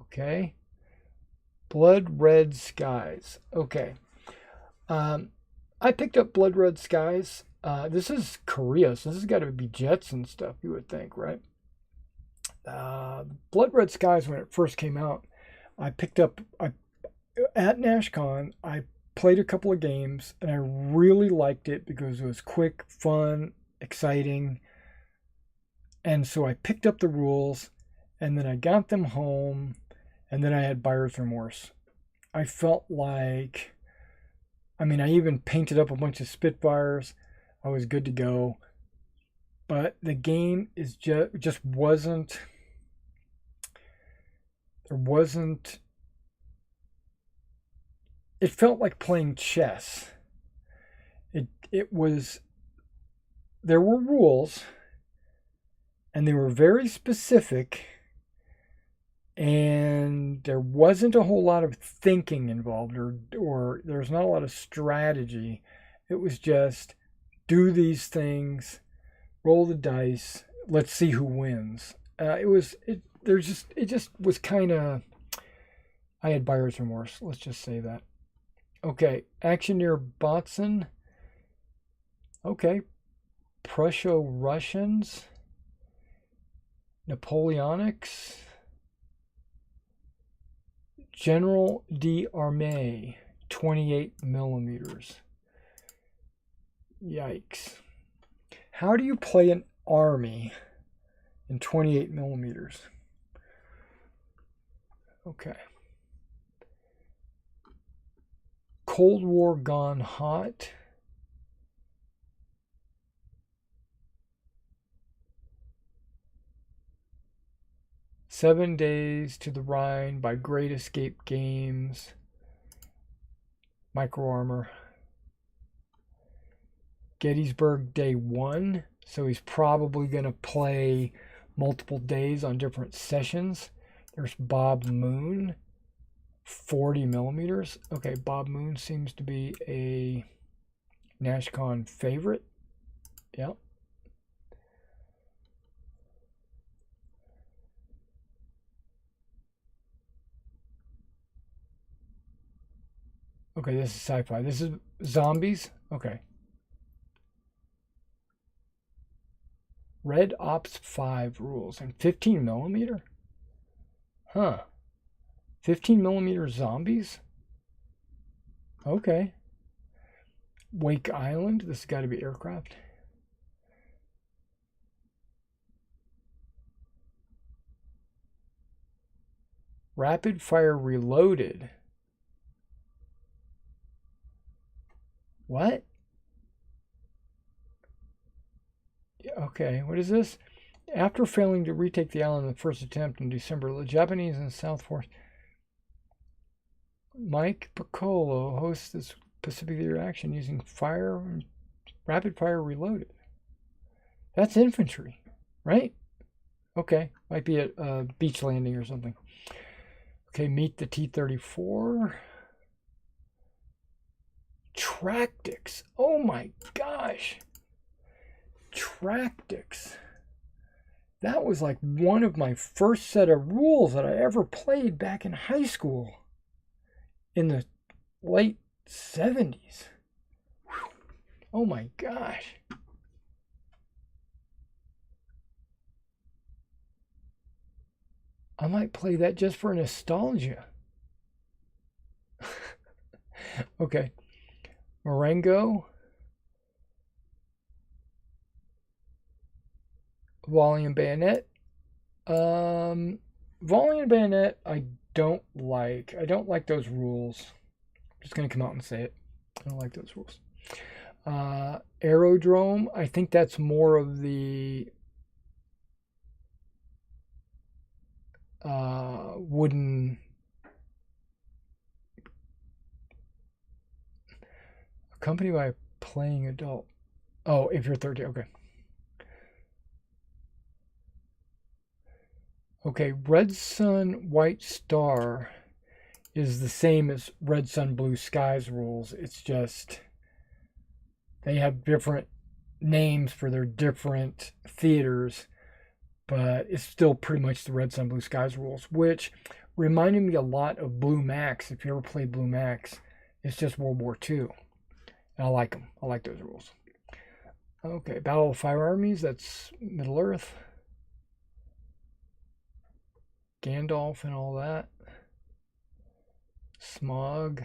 Okay. Blood Red Skies. Okay. I picked up Blood Red Skies. This is Korea, so this has got to be jets and stuff, you would think, right? Blood Red Skies, when it first came out, I picked up at NashCon. I played a couple of games, and I really liked it because it was quick, fun, exciting. And so I picked up the rules, and then I got them home, and then I had buyer's remorse. I felt like, I even painted up a bunch of Spitfires. I was good to go. But the game is just wasn't, it felt like playing chess. It was, there were rules, and they were very specific, and there wasn't a whole lot of thinking involved, or there was not a lot of strategy. It was just do these things, roll the dice, let's see who wins. It just was kind of, I had buyer's remorse, let's just say that. Okay, Actioneer Botzen. Okay, Prusso-Russians. Napoleonics. General d'Armée, 28mm. Yikes. How do you play an army in 28mm? Okay. Cold War Gone Hot. Seven Days to the Rhine by Great Escape Games. Micro Armor. Gettysburg Day 1. So he's probably going to play multiple days on different sessions. There's Bob Moon, 40 millimeters. Okay, Bob Moon seems to be a NashCon favorite. Yep. Okay, this is sci-fi. This is zombies. Okay. Red Ops 5 rules and 15 millimeter? Huh. 15 millimeter zombies? Okay. Wake Island. This has got to be aircraft. Rapid Fire Reloaded. What? Okay, what is this? After failing to retake the island in the first attempt in December, the Japanese and South Force Mike Piccolo hosts this Pacific Theater action using rapid fire reloaded. That's infantry, right? Okay, might be a beach landing or something. Okay, meet the T-34. Tractics. Oh my gosh. Tractics. That was like one of my first set of rules that I ever played back in high school in the late 70s. Whew. Oh my gosh. I might play that just for nostalgia. Okay. Marengo. Volley and bayonet. Volley and bayonet, I don't like. I don't like those rules. I'm just going to come out and say it. I don't like those rules. Aerodrome, I think that's more of the wooden accompanied by a playing adult. Oh, if you're 30, okay. Okay, Red Sun, White Star is the same as Red Sun, Blue Skies rules. It's just they have different names for their different theaters, but it's still pretty much the Red Sun, Blue Skies rules, which reminded me a lot of Blue Max. If you ever played Blue Max, it's just World War II. And I like them. I like those rules. Okay, Battle of Fire Armies, that's Middle Earth. Gandalf and all that. Smog.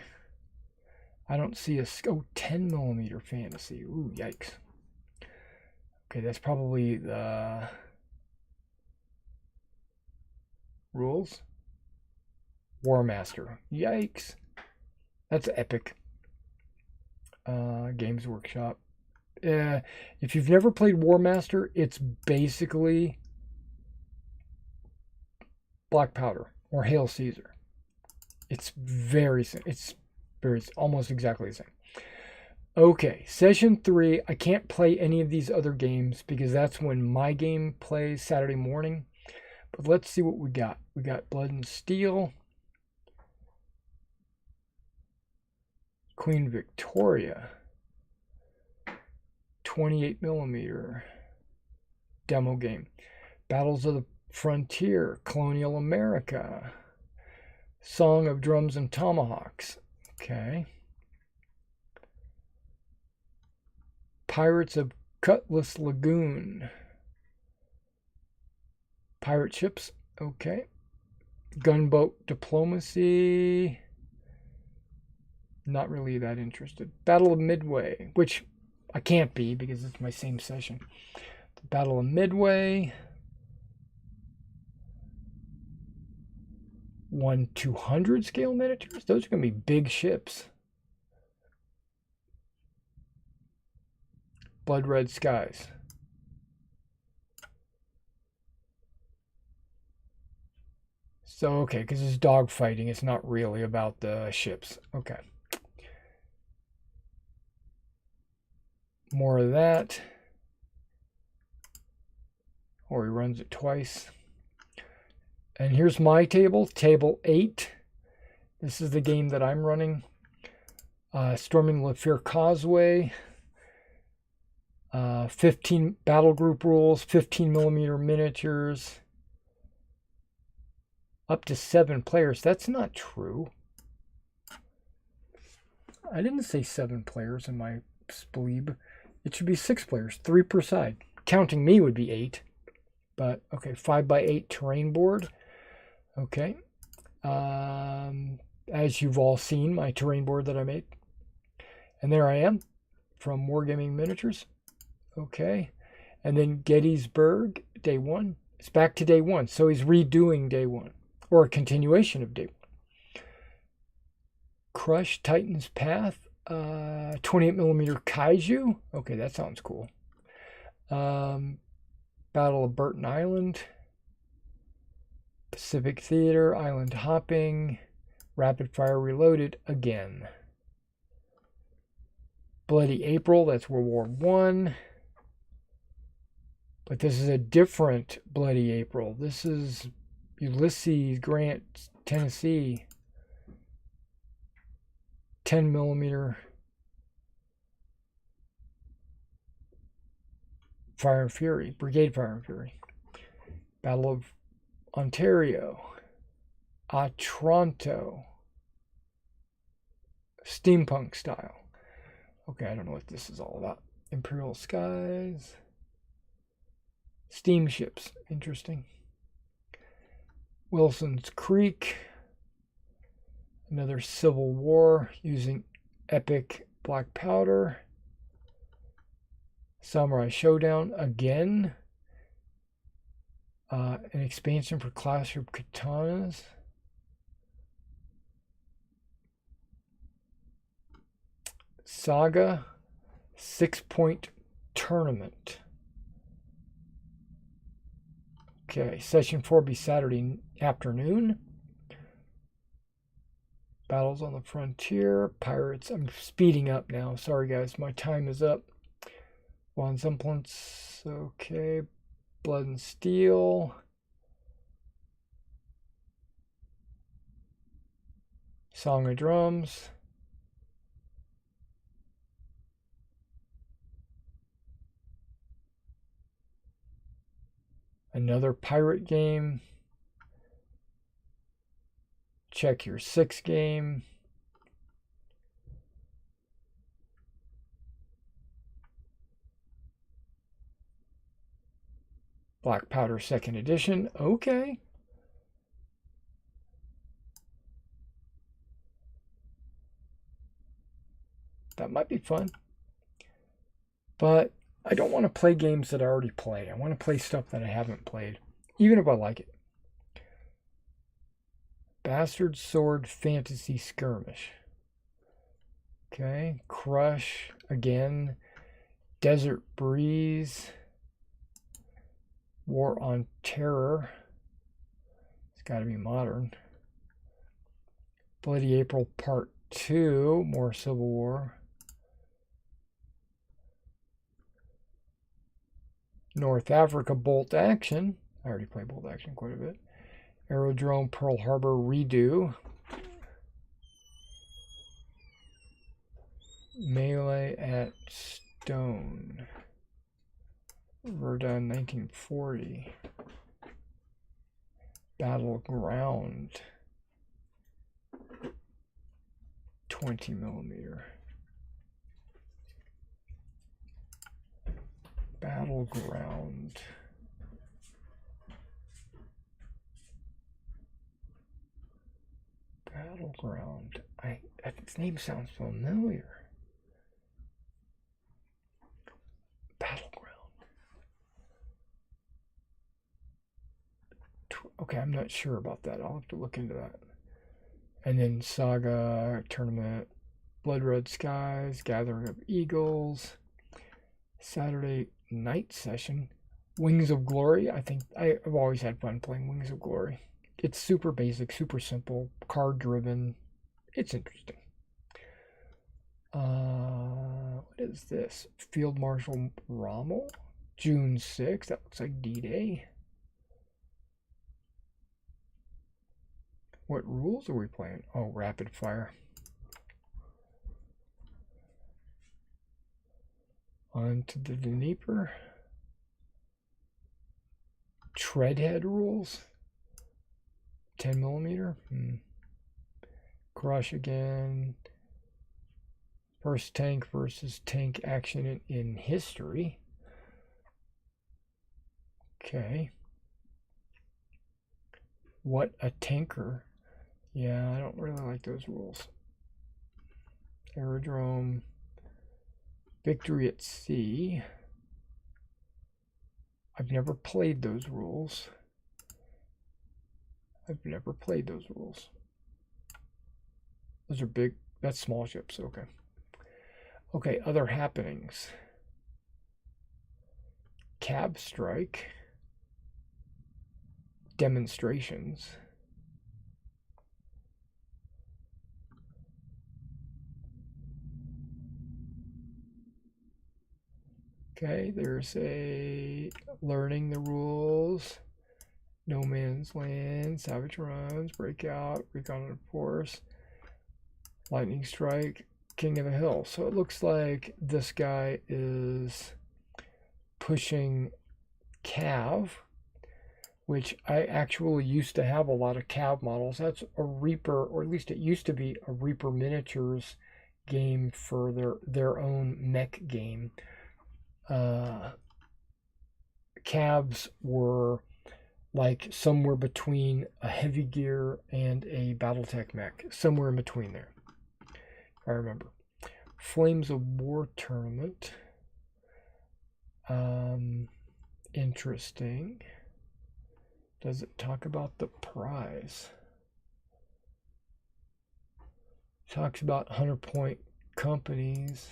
I don't see a 10 millimeter fantasy. Ooh, yikes. Okay, that's probably the rules. War Master. Yikes. That's epic. Games Workshop. If you've never played War Master, it's basically Black Powder or Hail Caesar. It's almost exactly the same. Okay, session 3. I can't play any of these other games because that's when my game plays Saturday morning. But let's see what we got. We got Blood and Steel, Queen Victoria, 28 millimeter demo game, Battles of the Frontier, Colonial America, Song of Drums and Tomahawks. Okay. Pirates of Cutlass Lagoon. Pirate ships. Okay. Gunboat Diplomacy. Not really that interested. Battle of Midway, which I can't be because it's my same session. The Battle of Midway. 1/200 scale miniatures. Those are going to be big ships. Blood Red Skies. So, okay, because it's dogfighting, it's not really about the ships. Okay. More of that. Or he runs it twice. And here's my table, table 8. This is the game that I'm running. Storming Lefere Causeway. 15 battle group rules, 15 millimeter miniatures. Up to 7 players. That's not true. I didn't say 7 players in my spleeb. It should be 6 players, 3 per side. Counting me would be 8. But, okay, 5x8 terrain board. Okay. As you've all seen, my terrain board that I made. And there I am from Wargaming Miniatures. Okay. And then Gettysburg, day 1. It's back to day 1. So he's redoing day 1. Or a continuation of day 1. Crush, Titan's Path, 28mm Kaiju. Okay, that sounds cool. Battle of Burton Island. Pacific Theater, Island Hopping. Rapid Fire Reloaded again. Bloody April, that's World War I. But this is a different Bloody April. This is Ulysses Grant, Tennessee. 10mm Fire and Fury, Brigade Fire and Fury. Battle of Ontario. Otranto. Steampunk style. Okay, I don't know what this is all about. Imperial Skies. Steamships, interesting. Wilson's Creek. Another Civil War using epic black powder. Samurai Showdown again. An expansion for Classroom Katanas. Saga 6-point tournament. Okay, session 4 will be Saturday afternoon. Battles on the Frontier, Pirates. I'm speeding up now. Sorry, guys. My time is up. Von Semblance. Okay. Blood and Steel. Song of Drums. Another pirate game. Check your 6 game. Black Powder 2nd edition. Okay. That might be fun. But I don't want to play games that I already play. I want to play stuff that I haven't played, even if I like it. Bastard Sword Fantasy Skirmish. Okay. Crush again. Desert Breeze. War on Terror. It's got to be modern. Bloody April Part 2. More Civil War. North Africa Bolt Action. I already played Bolt Action quite a bit. Aerodrome Pearl Harbor Redo. Melee at Stone. Verdun 1940. Battleground. 20mm. Battleground. Battleground. Its name sounds familiar. Battleground. Okay, I'm not sure about that. I'll have to look into that. And then Saga Tournament, Blood Red Skies, Gathering of Eagles, Saturday night session, Wings of Glory. I think I've always had fun playing Wings of Glory. It's super basic, super simple, card driven. It's interesting. What is this? Field Marshal Rommel, June 6th. That looks like D-Day. What rules are we playing? Oh, rapid fire. On to the Dnieper. Treadhead rules. 10 millimeter. Crush again. First tank versus tank action in history. Okay. What a tanker. Yeah, I don't really like those rules. Aerodrome. Victory at sea. I've never played those rules. Those are big. That's small ships. Okay. Okay, other happenings. Cab strike. Demonstrations. Okay, there's a learning the rules, no man's land, savage runs, breakout, recon and force, lightning strike, king of the hill. So it looks like this guy is pushing cav, which I actually used to have a lot of cav models. That's a Reaper, or at least it used to be a Reaper miniatures game for their own mech game. Cabs were like somewhere between a heavy gear and a Battletech mech, somewhere in between there, if I remember. Flames of War tournament. Interesting. Does it talk about the prize? Talks about 100-point companies.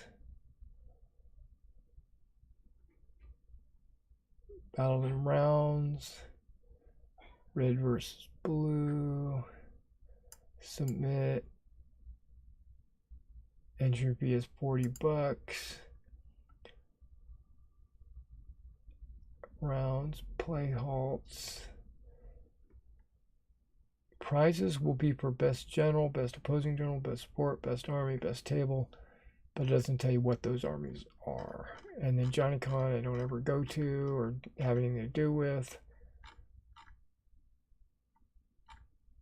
Battle in rounds, red versus blue, submit, entry fee is $40, rounds, play halts, prizes will be for best general, best opposing general, best sport, best army, best table, but it doesn't tell you what those armies are. And then Johnny Con I don't ever go to or have anything to do with.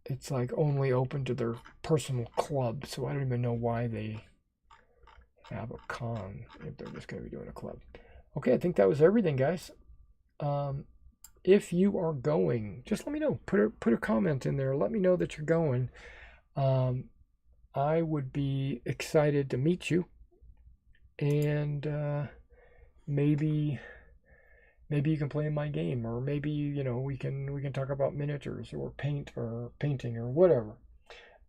It's like only open to their personal club, so I don't even know why they have a con if they're just going to be doing a club. Okay, I think that was everything, guys. If you are going, just let me know. Put a comment in there. Let me know that you're going. I would be excited to meet you. And maybe you can play in my game, or maybe we can talk about miniatures or painting or whatever.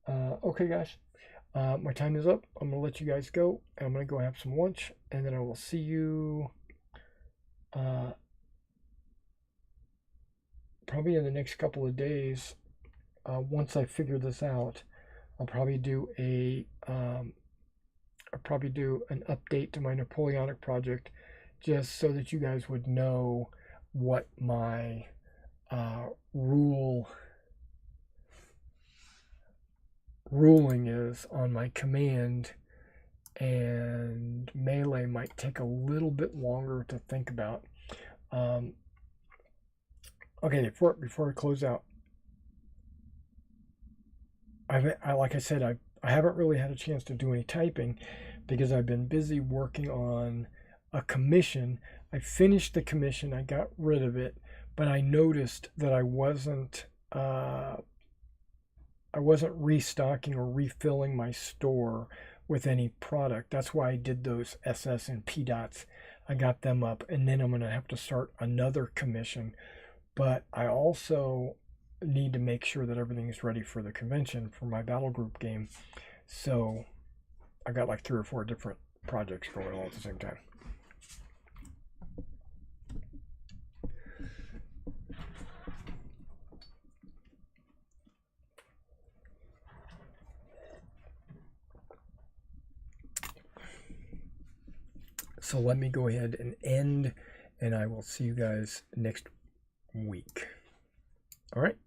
Okay, guys, my time is up. I'm gonna let you guys go. I'm gonna go have some lunch, and then I will see you probably in the next couple of days. Once I figure this out, I'll probably do an update to my Napoleonic project, just so that you guys would know what my ruling is on my command, and melee might take a little bit longer to think about. Okay, before I close out, like I said, I haven't really had a chance to do any typing because I've been busy working on a commission. I finished the commission, I got rid of it, but I noticed that I wasn't restocking or refilling my store with any product. That's why I did those SS and P dots. I got them up, and then I'm going to have to start another commission. But I also need to make sure that everything is ready for the convention for my battle group game. So I got like 3 or 4 different projects going all at the same time. So let me go ahead and end, and I will see you guys next week. All right.